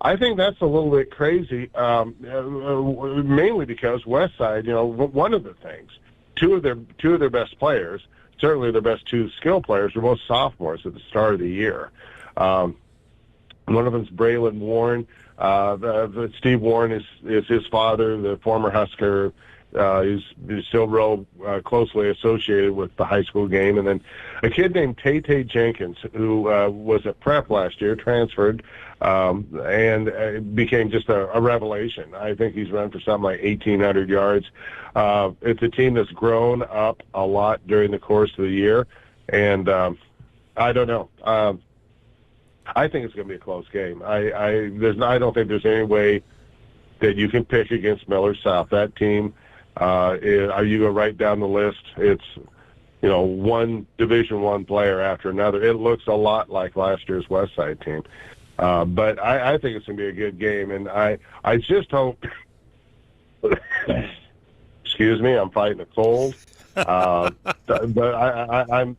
I think that's a little bit crazy, mainly because West Side, one of the things, two of their best players, certainly their best 2 skill players, were both sophomores at the start of the year. One of them's Braylon Warren. Steve Warren is his father, the former Husker. He's still real closely associated with the high school game. And then a kid named Tay Jenkins, who was at Prep last year, transferred, and became just a revelation. I think he's run for something like 1,800 yards. It's a team that's grown up a lot during the course of the year, and I don't know. I think it's going to be a close game. I don't think there's any way that you can pick against Millard South. That team, you go right down the list. It's one Division I player after another. It looks a lot like last year's West Side team. But I think it's going to be a good game, and I just hope. Excuse me, I'm fighting a cold. But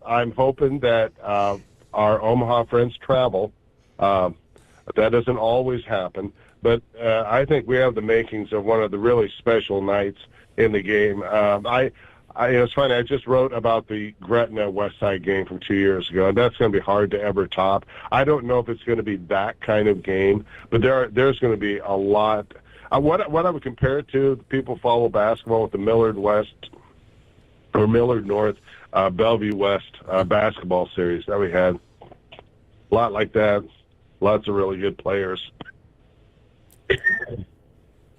I'm hoping that our Omaha friends travel. That doesn't always happen, but I think we have the makings of one of the really special nights in the game. It's funny. I just wrote about the Gretna West Side game from 2 years ago, and that's going to be hard to ever top. I don't know if it's going to be that kind of game, but there's going to be a lot. What I would compare it to, people follow basketball with the Millard West or Millard North, Bellevue West basketball series that we had. A lot like that. Lots of really good players.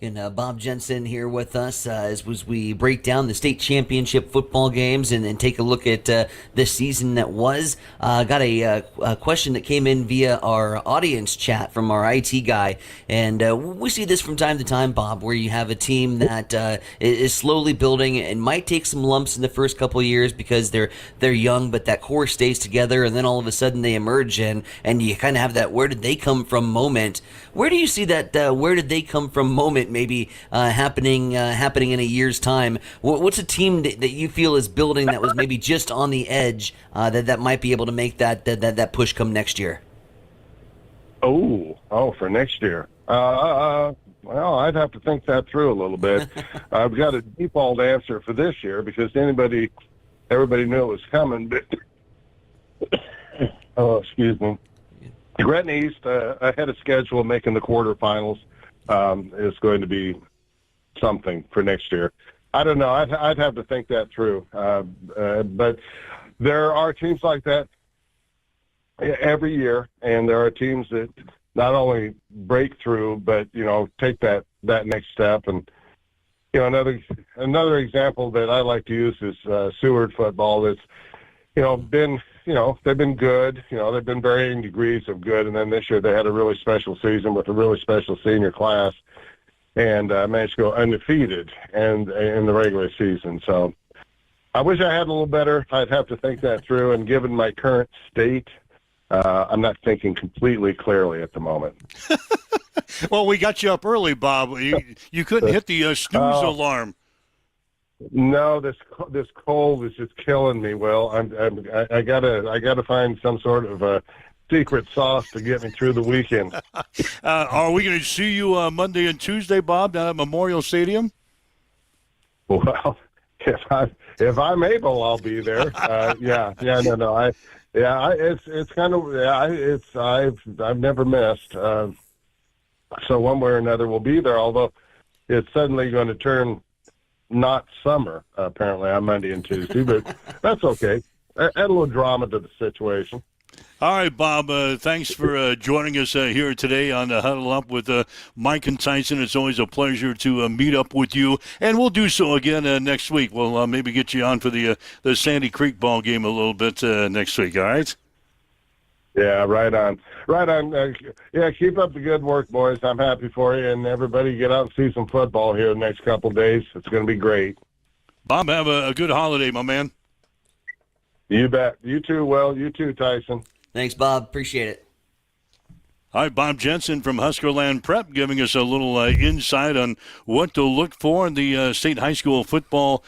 And Bob Jensen here with us as we break down the state championship football games and take a look at this season that was. Got a question that came in via our audience chat from our IT guy. And we see this from time to time, Bob, where you have a team that is slowly building and might take some lumps in the first couple of years because they're young, but that core stays together. And then all of a sudden they emerge and you kind of have that where did they come from moment. Where do you see that where did they come from moment maybe happening in a year's time? What's a team that you feel is building that was maybe just on the edge that might be able to make that push come next year? Oh, for next year. Well, I'd have to think that through a little bit. I've got a default answer for this year because everybody knew it was coming. But excuse me. Gretna East ahead of schedule, making the quarterfinals. Is going to be something for next year. I don't know. I'd have to think that through. But there are teams like that every year, and there are teams that not only break through, but take that next step. And another example that I like to use is Seward football. That's been. They've been good. They've been varying degrees of good. And then this year they had a really special season with a really special senior class and managed to go undefeated in the regular season. So I wish I had a little better. I'd have to think that through. And given my current state, I'm not thinking completely clearly at the moment. Well, we got you up early, Bob. You couldn't hit the snooze alarm. No, this cold is just killing me. Will, I gotta find some sort of a secret sauce to get me through the weekend. Are we going to see you Monday and Tuesday, Bob, down at Memorial Stadium? Well, if I'm able, I'll be there. It's kind of I've never missed. So one way or another, we'll be there. Although it's suddenly going to turn not summer apparently on Monday and Tuesday, but that's okay. Add a little drama to the situation. All right, Bob, thanks for joining us here today on Huddle Up with Mike and Tyson. It's always a pleasure to meet up with you, and we'll do so again next week. We'll maybe get you on for the Sandy Creek ball game a little bit next week, all right? Yeah, right on. Keep up the good work, boys. I'm happy for you, and everybody get out and see some football here the next couple of days. It's going to be great. Bob, have a good holiday, my man. You bet. You too, Will. You too, Tyson. Thanks, Bob. Appreciate it. All right, Bob Jensen from Huskerland Prep giving us a little insight on what to look for in the state high school football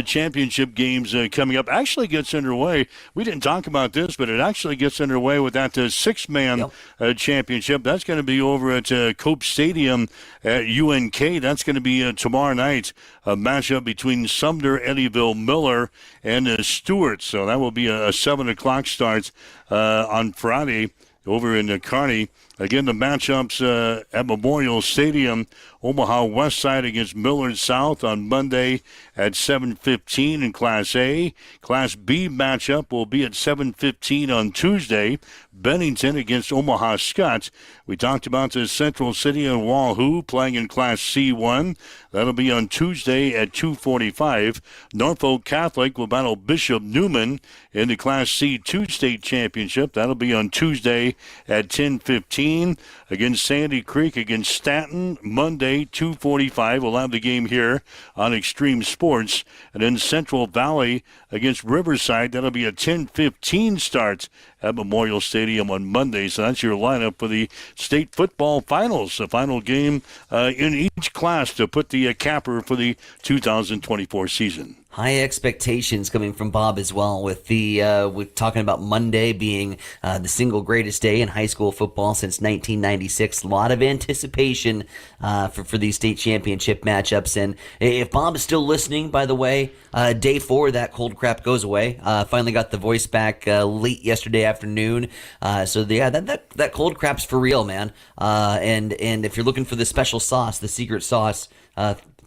championship games coming up. Actually gets underway. We didn't talk about this, but it actually gets underway with that six-man championship. That's going to be over at Cope Stadium at UNK. That's going to be tomorrow night, a matchup between Sumner, Eddyville, Miller, and Stewart. So that will be a 7 o'clock start on Friday over in Kearney. Again, the matchups at Memorial Stadium, Omaha West Side against Millard South on Monday at 7:15 in Class A. Class B matchup will be at 7:15 on Tuesday. Bennington against Omaha Scott. We talked about the Central City and Wahoo playing in Class C1. That'll be on Tuesday at 2:45. Norfolk Catholic will battle Bishop Newman in the Class C2 state championship. That'll be on Tuesday at 10:15. Against Sandy Creek against Stanton, Monday, 2:45. We'll have the game here on Extreme Sports. And then Central Valley against Riverside. That'll be a 10:15 start at Memorial Stadium on Monday. So that's your lineup for the state football finals, the final game in each class to put the capper for the 2024 season. High expectations coming from Bob as well, with with talking about Monday being the single greatest day in high school football since 1996. A lot of anticipation for these state championship matchups. And if Bob is still listening, by the way, day 4, that cold crap goes away. Finally got the voice back late yesterday afternoon. That cold crap's for real, man. And if you're looking for the special sauce, the secret sauce,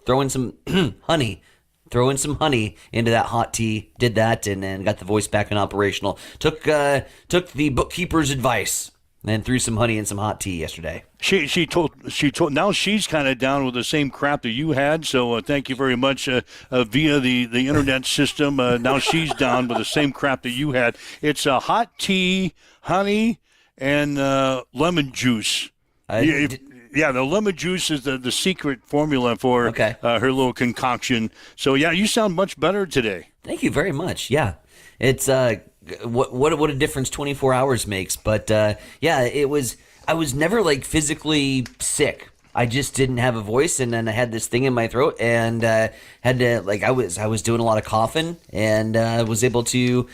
throw in some honey. Throw in some honey into that hot tea. Did that and then got the voice back and operational. Took the bookkeeper's advice and threw some honey in some hot tea yesterday. She told. Now she's kind of down with the same crap that you had. So thank you very much via the internet system. Now she's down with the same crap that you had. It's hot tea, honey, and lemon juice. Yeah, the lemon juice is the secret formula for her little concoction. So, yeah, you sound much better today. Thank you very much. Yeah, it's what a difference 24 hours makes. But, I was never, physically sick. I just didn't have a voice, and then I had this thing in my throat, and had to, I was doing a lot of coughing, and was able to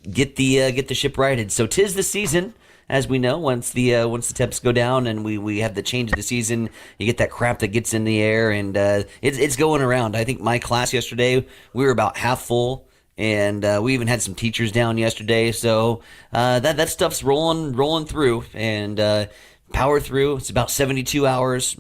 get the ship righted. So 'tis the season. As we know, once the temps go down and we have the change of the season, you get that crap that gets in the air, and it's going around. I think my class yesterday, we were about half full, and we even had some teachers down yesterday. So that stuff's rolling through, and power through. It's about 72 hours,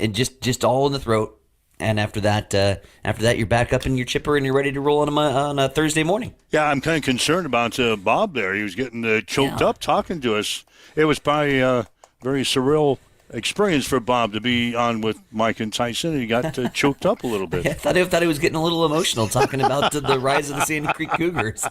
and just all in the throat. And after that, you're back up in your chipper and you're ready to roll on a Thursday morning. Yeah, I'm kind of concerned about Bob there. He was getting choked up talking to us. It was probably a very surreal experience for Bob to be on with Mike and Tyson, and he got choked up a little bit. Yeah, I thought he was getting a little emotional talking about the rise of the Sandy Creek Cougars.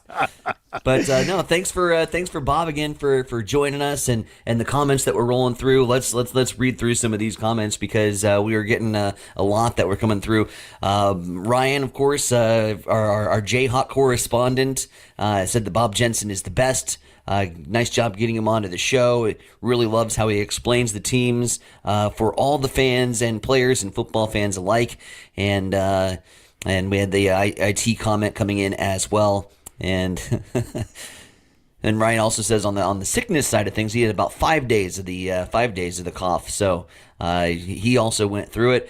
But no, thanks for Bob again for joining us and the comments that we're rolling through. Let's read through some of these comments because we were getting a lot that were coming through. Ryan, of course, our Jayhawk correspondent, said that Bob Jensen is the best. Nice job getting him onto the show. It really loves how he explains the teams for all the fans and players and football fans alike. And And we had the IT comment coming in as well. And and Ryan also says on the sickness side of things, he had about 5 days of the cough. So he also went through it.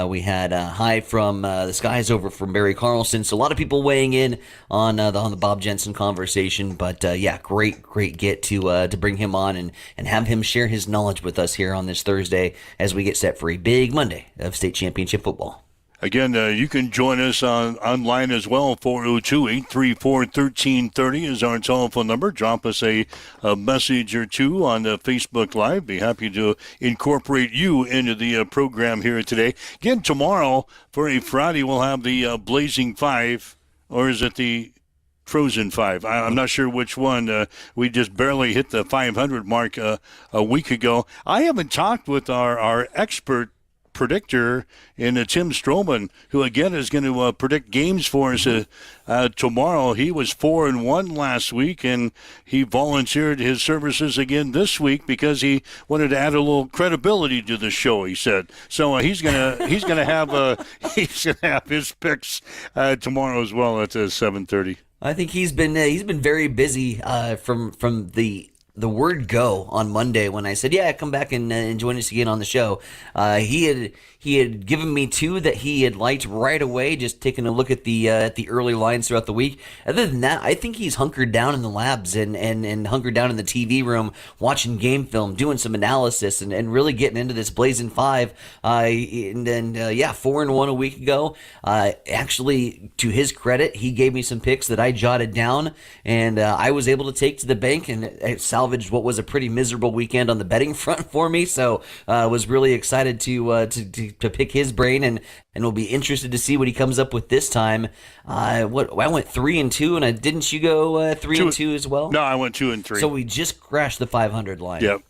We had hi from the skies over from Barry Carlson. So a lot of people weighing in on the Bob Jensen conversation. But yeah, great get to bring him on and have him share his knowledge with us here on this Thursday as we get set for a big Monday of state championship football. Again, you can join us online as well. 402-834-1330 is our telephone number. Drop us a message or two on Facebook Live. Be happy to incorporate you into the program here today. Again, tomorrow for a Friday, we'll have the Blazing Five, or is it the Frozen Five? I'm not sure which one. We just barely hit the 500 mark a week ago. I haven't talked with our expert predictor in Tim Stroman, who again is going to predict games for us tomorrow. He was 4-1 last week, and he volunteered his services again this week because he wanted to add a little credibility to the show. He said so. He's gonna have his picks tomorrow as well at 7:30. I think he's been very busy from the word go on Monday when I said, yeah, come back and join us again on the show. He had given me two that he had liked right away, just taking a look at the early lines throughout the week. Other than that, I think he's hunkered down in the labs and hunkered down in the TV room, watching game film, doing some analysis, and really getting into this Blazing Five. 4-1 a week ago. Actually, to his credit, he gave me some picks that I jotted down, and I was able to take to the bank and salvaged what was a pretty miserable weekend on the betting front for me. So was really excited to pick his brain, and we'll be interested to see what he comes up with this time. I went 3-2, and didn't you go 3-2 as well? No, I went 2-3. So we just crashed the 500 line. Yep.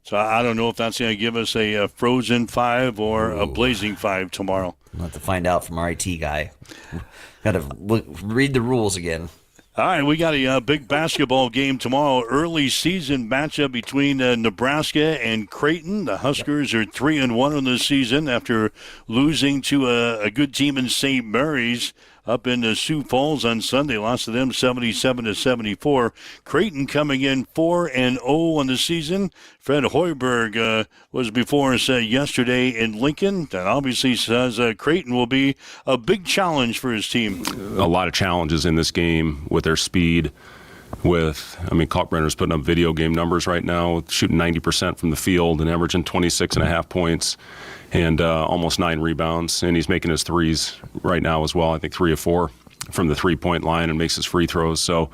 So I don't know if that's going to give us a Frozen 5 or a Blazing 5 tomorrow. We'll have to find out from our IT guy. Got to read the rules again. All right, we got a big basketball game tomorrow. Early season matchup between Nebraska and Creighton. The Huskers are 3-1 on the season after losing to a good team in St. Mary's up in Sioux Falls on Sunday. Lost to them 77-74. Creighton coming in 4-0 on the season. Fred Hoiberg was before us yesterday in Lincoln. That obviously says Creighton will be a big challenge for his team. A lot of challenges in this game with their speed. Kalkbrenner's putting up video game numbers right now, shooting 90% from the field and averaging 26.5 points and almost 9 rebounds. And he's making his threes right now as well. I think 3 of 4 from the three-point line and makes his free throws. So,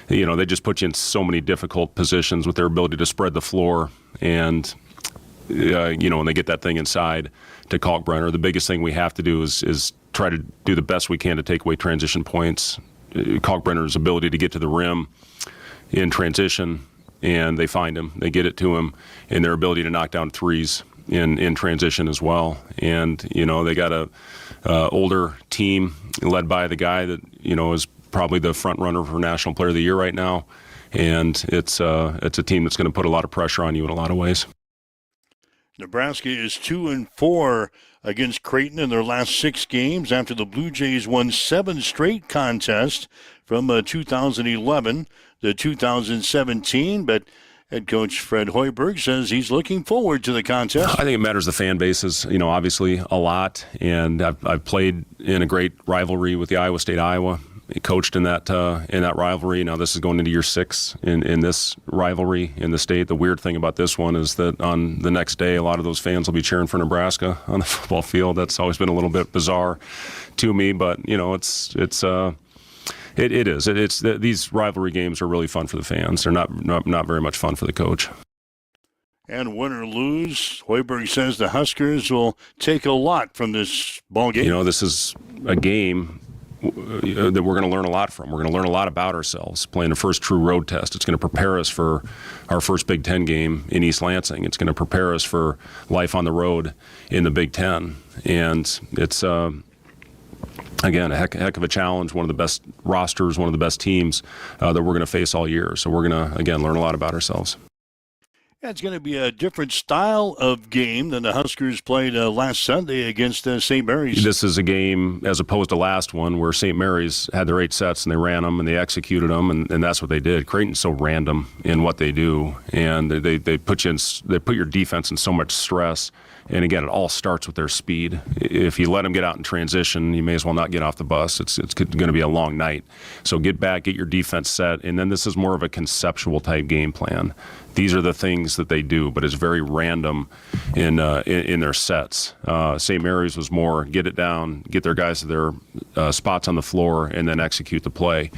they just put you in so many difficult positions with their ability to spread the floor. And, when they get that thing inside to Kalkbrenner, the biggest thing we have to do is try to do the best we can to take away transition points. Kalkbrenner's ability to get to the rim in transition, and they find him, they get it to him, and their ability to knock down threes in transition as well. And they got a older team led by the guy that is probably the front runner for National Player of the Year right now, and it's a team that's going to put a lot of pressure on you in a lot of ways. Nebraska is 2-4 against Creighton in their last 6 games after the Blue Jays won 7 straight contests from 2011 to 2017. But head coach Fred Hoiberg says he's looking forward to the contest. I think it matters the fan bases, obviously a lot. And I've played in a great rivalry with the Iowa State-Iowa. He coached in that rivalry. Now this is going into year 6 in this rivalry in the state. The weird thing about this one is that on the next day, a lot of those fans will be cheering for Nebraska on the football field. That's always been a little bit bizarre to me, but it is. These rivalry games are really fun for the fans. They're not very much fun for the coach. And win or lose, Hoiberg says the Huskers will take a lot from this ball game. This is a game that we're going to learn a lot from. We're going to learn a lot about ourselves, playing the first true road test. It's going to prepare us for our first Big Ten game in East Lansing. It's going to prepare us for life on the road in the Big Ten. And it's, again, a heck of a challenge, one of the best rosters, one of the best teams that we're going to face all year. So we're going to, again, learn a lot about ourselves. Yeah, it's going to be a different style of game than the Huskers played last Sunday against St. Mary's. This is a game, as opposed to last one, where St. Mary's had their 8 sets and they ran them and they executed them, and that's what they did. Creighton's so random in what they do, and they put your defense in so much stress. And again, it all starts with their speed. If you let them get out in transition, you may as well not get off the bus. It's going to be a long night. So get back, get your defense set, and then this is more of a conceptual type game plan. These are the things that they do, but it's very random in their sets. St. Mary's was more get it down, get their guys to their spots on the floor, and then execute the play.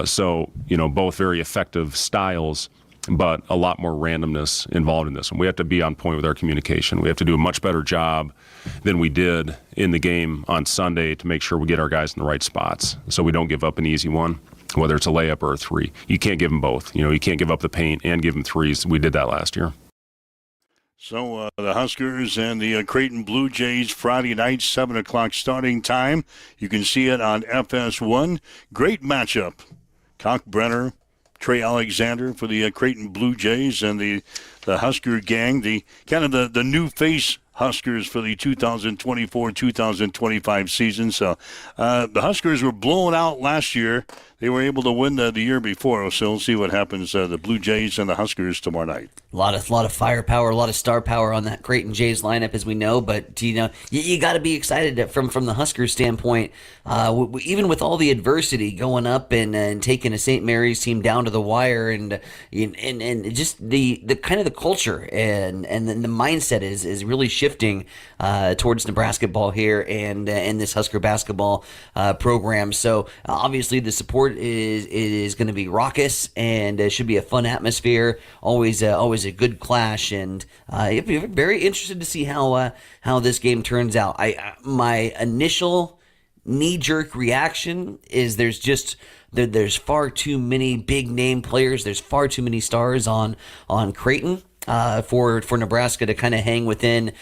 So both very effective styles, but a lot more randomness involved in this. And we have to be on point with our communication. We have to do a much better job than we did in the game on Sunday to make sure we get our guys in the right spots so we don't give up an easy one, whether it's a layup or a three. You can't give them both. You can't give up the paint and give them threes. We did that last year. So the Huskers and the Creighton Blue Jays Friday night, 7 o'clock starting time. You can see it on FS1. Great matchup. Kalkbrenner, Trey Alexander for the Creighton Blue Jays, and the Husker gang, the kind of the new face Huskers for the 2024-2025 season. So the Huskers were blown out last year. They were able to win the year before, so we'll see what happens. The Blue Jays and the Huskers tomorrow night. A lot of firepower, a lot of star power on that Creighton Jays lineup, as we know. But you got to be excited from the Huskers standpoint. Even with all the adversity going up and taking a St. Mary's team down to the wire, and just the kind of the culture and then the mindset is really shifting towards Nebraska ball here and this Husker basketball program. So obviously the support is going to be raucous, and it should be a fun atmosphere. Always a good clash, and it'd be very interested to see how this game turns out. My initial knee-jerk reaction is there's far too many big name players. There's far too many stars on Creighton for Nebraska to kind of hang within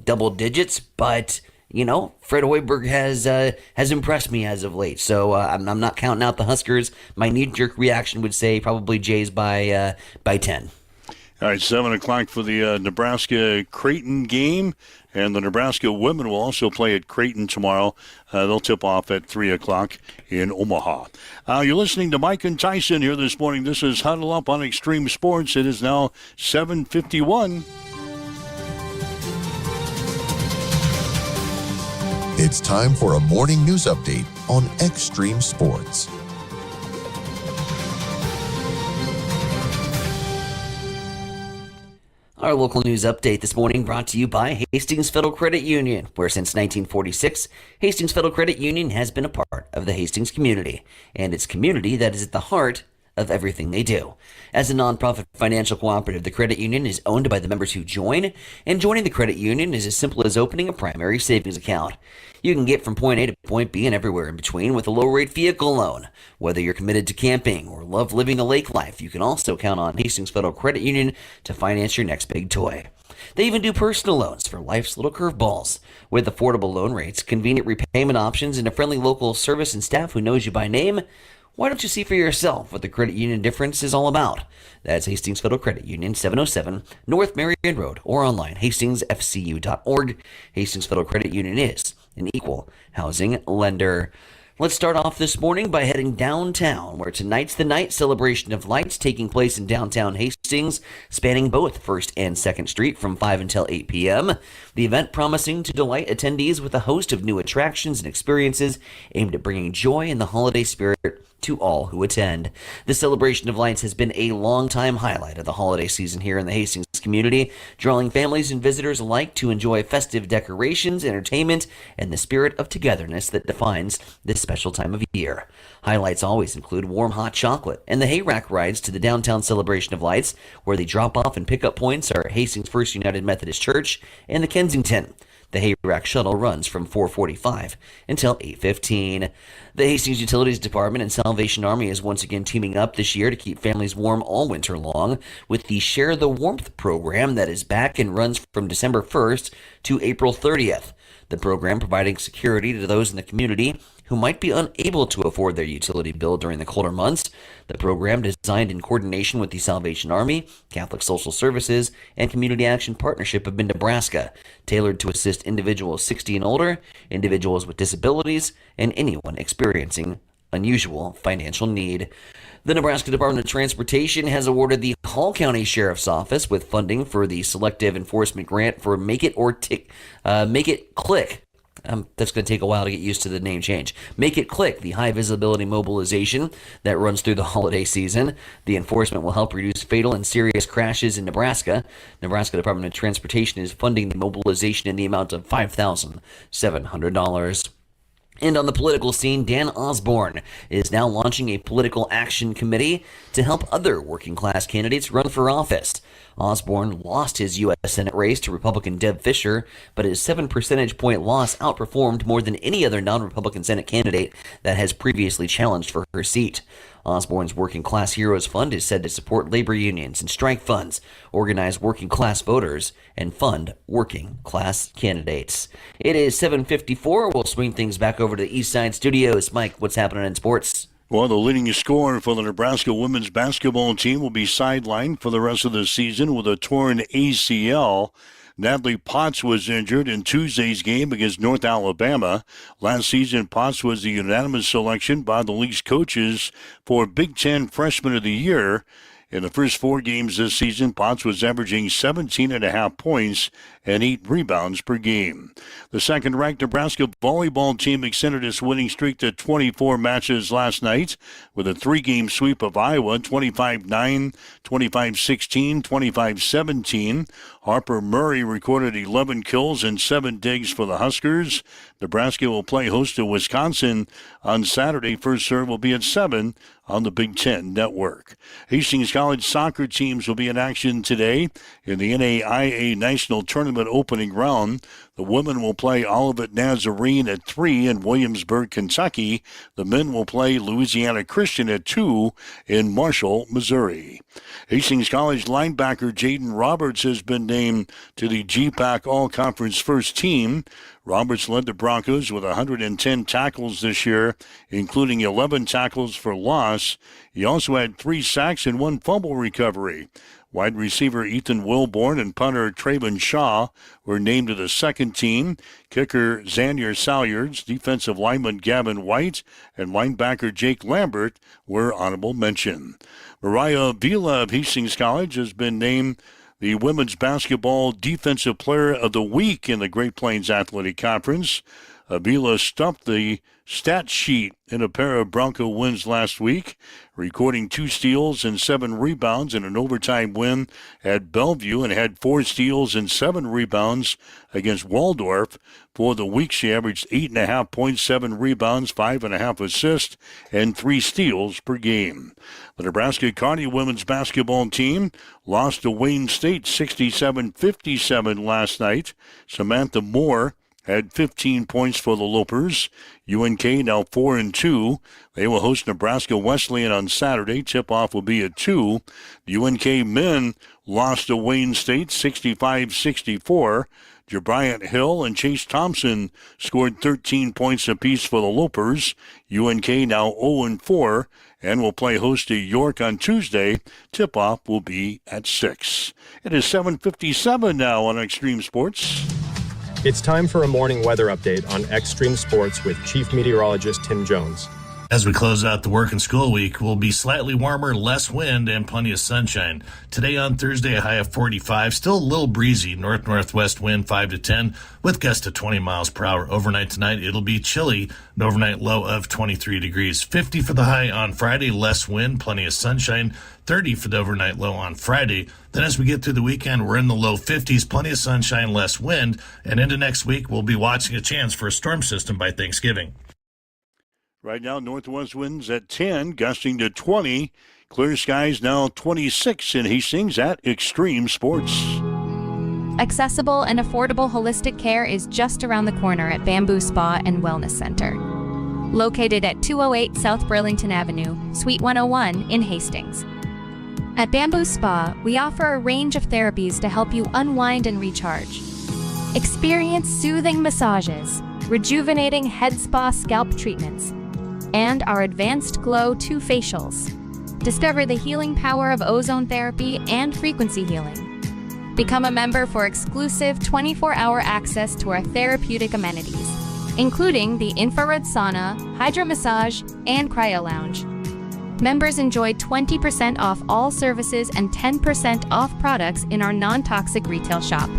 double digits, but Fred Hoiberg has impressed me as of late, so I'm not counting out the Huskers. My knee-jerk reaction would say probably Jays by 10. All right, 7 o'clock for the Nebraska-Creighton game, and the Nebraska women will also play at Creighton tomorrow. They'll tip off at 3 o'clock in Omaha. You're listening to Mike and Tyson here this morning. This is Huddle Up on Extreme Sports. It is now 7:51. It's time for a morning news update on Extreme Sports. Our local news update this morning brought to you by Hastings Federal Credit Union, where since 1946, Hastings Federal Credit Union has been a part of the Hastings community, and it's community that is at the heart of everything they do. As a nonprofit financial cooperative, the credit union is owned by the members who join, and joining the credit union is as simple as opening a primary savings account. You can get from point A to point B and everywhere in between with a low-rate vehicle loan. Whether you're committed to camping or love living the lake life, you can also count on Hastings Federal Credit Union to finance your next big toy. They even do personal loans for life's little curveballs. With affordable loan rates, convenient repayment options, and a friendly local service and staff who knows you by name, why don't you see for yourself what the credit union difference is all about? That's Hastings Federal Credit Union, 707 North Marion Road, or online, hastingsfcu.org. Hastings Federal Credit Union is an equal housing lender. Let's start off this morning by heading downtown, where tonight's the night celebration of lights taking place in downtown Hastings, spanning both 1st and 2nd Street from 5 until 8 p.m. The event promising to delight attendees with a host of new attractions and experiences aimed at bringing joy in the holiday spirit to all who attend. The celebration of lights has been a long-time highlight of the holiday season here in the Hastings community, drawing families and visitors alike to enjoy festive decorations, entertainment, and the spirit of togetherness that defines this special time of year. Highlights always include warm hot chocolate and the hayrack rides to the downtown celebration of lights, where the drop-off and pickup points are Hastings First United Methodist Church and the Kensington. The hayrack shuttle runs from 4:45 until 8:15. The Hastings Utilities Department and Salvation Army is once again teaming up this year to keep families warm all winter long with the Share the Warmth program that is back and runs from December 1st to April 30th. The program providing security to those in the community who might be unable to afford their utility bill during the colder months. The program, designed in coordination with the Salvation Army, Catholic Social Services, and Community Action Partnership of Nebraska, tailored to assist individuals 60 and older, individuals with disabilities, and anyone experiencing unusual financial need. The Nebraska Department of Transportation has awarded the Hall County Sheriff's Office with funding for the Selective Enforcement Grant for Make It Click. That's going to take a while to get used to the name change. Make It Click, the high visibility mobilization that runs through the holiday season. The enforcement will help reduce fatal and serious crashes in Nebraska. Nebraska Department of Transportation is funding the mobilization in the amount of $5,700. And on the political scene, Dan Osborne is now launching a political action committee to help other working class candidates run for office. Osborne lost his U.S. Senate race to Republican Deb Fischer, but his 7 percentage point loss outperformed more than any other non-Republican Senate candidate that has previously challenged for her seat. Osborne's Working Class Heroes Fund is said to support labor unions and strike funds, organize working class voters, and fund working class candidates. It is 7:54. We'll swing things back over to the East Side Studios. Mike, what's happening in sports? Well, the leading scorer for the Nebraska women's basketball team will be sidelined for the rest of the season with a torn ACL. Natalie Potts was injured in Tuesday's game against North Alabama. Last season, Potts was the unanimous selection by the league's coaches for Big Ten Freshman of the Year. In the first 4 games this season, Potts was averaging 17.5 points and 8 rebounds per game. The second-ranked Nebraska volleyball team extended its winning streak to 24 matches last night with a 3-game sweep of Iowa, 25-9, 25-16, 25-17. Harper Murray recorded 11 kills and 7 digs for the Huskers. Nebraska will play host to Wisconsin on Saturday. First serve will be at 7 on the Big Ten Network. Hastings College soccer teams will be in action today in the NAIA National Tournament opening round. The women will play Olivet Nazarene at 3 in Williamsburg, Kentucky. The men will play Louisiana Christian at 2 in Marshall, Missouri. Hastings College linebacker Jaden Roberts has been named to the GPAC All-Conference First Team. Roberts led the Broncos with 110 tackles this year, including 11 tackles for loss. He also had 3 sacks and 1 fumble recovery. Wide receiver Ethan Wilborn and punter Traven Shaw were named to the second team. Kicker Xanier Salyards, defensive lineman Gavin White, and linebacker Jake Lambert were honorable mention. Mariah Vila of Hastings College has been named the Women's Basketball Defensive Player of the Week in the Great Plains Athletic Conference. Avila stuffed the stat sheet in a pair of Bronco wins last week, recording 2 steals and 7 rebounds in an overtime win at Bellevue, and had 4 steals and 7 rebounds against Waldorf. For the week, she averaged 8.5 points, 7 rebounds, 5.5 assists, and 3 steals per game. The Nebraska Kearney women's basketball team lost to Wayne State 67-57 last night. Samantha Moore had 15 points for the Lopers. UNK now 4-2. They will host Nebraska Wesleyan on Saturday. Tip-off will be at 2. The UNK men lost to Wayne State 65-64. Jabriant Hill and Chase Thompson scored 13 points apiece for the Lopers. UNK now 0-4 and will play host to York on Tuesday. Tip-off will be at 6. It is 7:57 now on Extreme Sports. It's time for a morning weather update on Extreme Sports with Chief Meteorologist Tim Jones. As we close out the work and school week, we'll be slightly warmer, less wind, and plenty of sunshine. Today on Thursday, a high of 45, still a little breezy, north-northwest wind 5 to 10, with gusts to 20 miles per hour. Overnight tonight, it'll be chilly, an overnight low of 23 degrees. 50 for the high on Friday, less wind, plenty of sunshine. 30 for the overnight low on Friday. Then as we get through the weekend, we're in the low 50s, plenty of sunshine, less wind, and into next week, we'll be watching a chance for a storm system by Thanksgiving. Right now, northwest winds at 10, gusting to 20. Clear skies now 26 in Hastings at Extreme Sports. Accessible and affordable holistic care is just around the corner at Bamboo Spa and Wellness Center. Located at 208 South Burlington Avenue, Suite 101 in Hastings. At Bamboo Spa, we offer a range of therapies to help you unwind and recharge. Experience soothing massages, rejuvenating head spa scalp treatments, and our Advanced Glow 2 facials. Discover the healing power of ozone therapy and frequency healing. Become a member for exclusive 24-hour access to our therapeutic amenities, including the infrared sauna, hydro massage, and cryo lounge. Members enjoy 20% off all services and 10% off products in our non-toxic retail shop.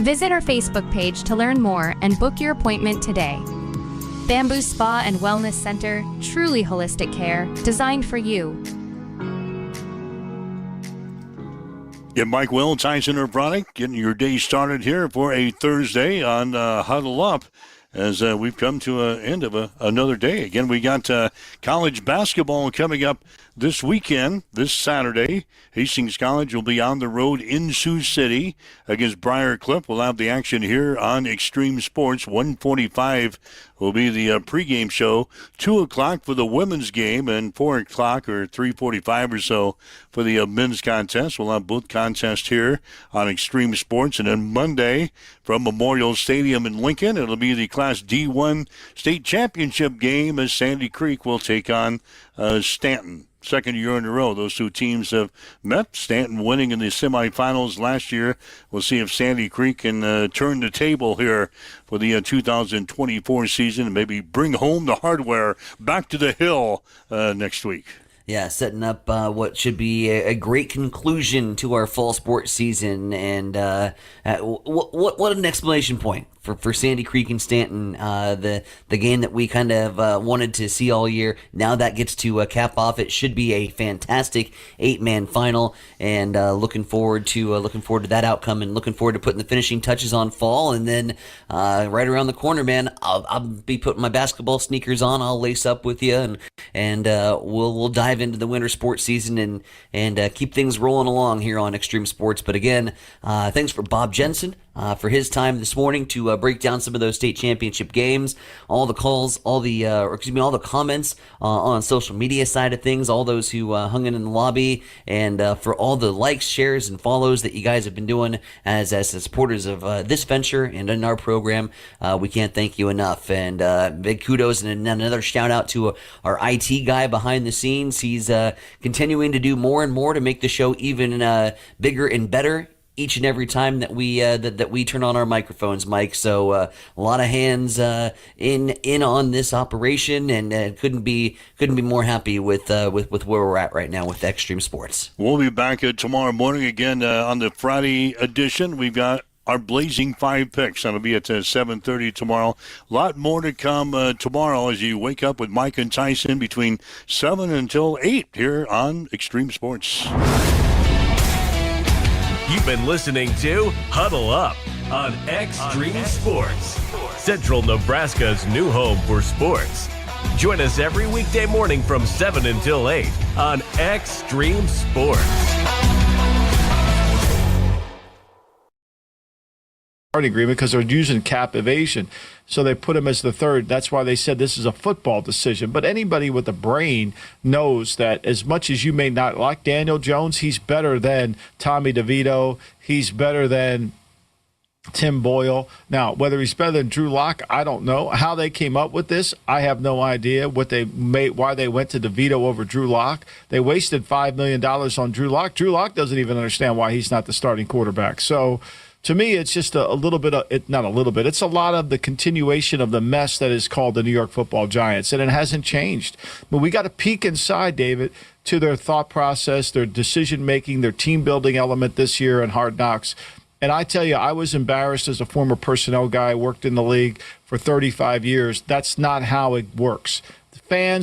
Visit our Facebook page to learn more and book your appointment today. Bamboo Spa and Wellness Center, truly holistic care, designed for you. Yeah, Mike Will, Tyson Product, getting your day started here for a Thursday on Huddle Up. As we've come to an end of another day. Again, we got college basketball coming up this weekend, this Saturday. Hastings College will be on the road in Sioux City against Briar Cliff. We'll have the action here on Extreme Sports. 1:45 will be the pregame show. 2 o'clock for the women's game, and 4 o'clock or 3:45 or so for the men's contest. We'll have both contests here on Extreme Sports. And then Monday from Memorial Stadium in Lincoln, it'll be the Class D1 state championship game as Sandy Creek will take on Stanton. Second year in a row, those two teams have met. Stanton winning in the semifinals last year. We'll see if Sandy Creek can turn the table here for the 2024 season and maybe bring home the hardware back to the hill next week. Yeah, setting up what should be a great conclusion to our fall sports season, and what an exclamation point for Sandy Creek and Stanton, the game that we kind of wanted to see all year. Now that gets to cap off. It should be a fantastic 8-man final, and looking forward to that outcome, and looking forward to putting the finishing touches on fall. And then right around the corner, man, I'll be putting my basketball sneakers on. I'll lace up with you, and we'll dive into the winter sports season and keep things rolling along here on Extreme Sports. But again, thanks for Bob Jensen for his time this morning to break down some of those state championship games, all the calls, all the comments on social media side of things, all those who hung in the lobby, and for all the likes, shares, and follows that you guys have been doing as supporters of this venture and in our program. We can't thank you enough. And big kudos and another shout out to our IT guy behind the scenes. He's continuing to do more and more to make the show even bigger and better each and every time that we that we turn on our microphones, Mike. So a lot of hands in on this operation, and couldn't be more happy with where we're at right now with Extreme Sports. We'll be back tomorrow morning again on the Friday edition. We've got our Blazing 5 picks. That'll be at 7:30 tomorrow. A lot more to come tomorrow as you wake up with Mike and Tyson between 7 until 8 here on Extreme Sports. You've been listening to Huddle Up on Extreme Sports, Central Nebraska's new home for sports. Join us every weekday morning from 7 until 8 on Extreme Sports. Agreement because they're using cap evasion, so they put him as the third. That's why they said this is a football decision. But anybody with a brain knows that as much as you may not like Daniel Jones, he's better than Tommy DeVito. He's better than Tim Boyle. Now, whether he's better than Drew Lock, I don't know. How they came up with this, I have no idea. Why they went to DeVito over Drew Lock. They wasted $5 million on Drew Lock. Drew Lock doesn't even understand why he's not the starting quarterback. So to me, it's just a little bit of it, not a little bit. It's a lot of the continuation of the mess that is called the New York Football Giants, and it hasn't changed. But we got to peek inside, David, to their thought process, their decision making, their team building element this year in Hard Knocks. And I tell you, I was embarrassed as a former personnel guy, worked in the league for 35 years. That's not how it works. The fans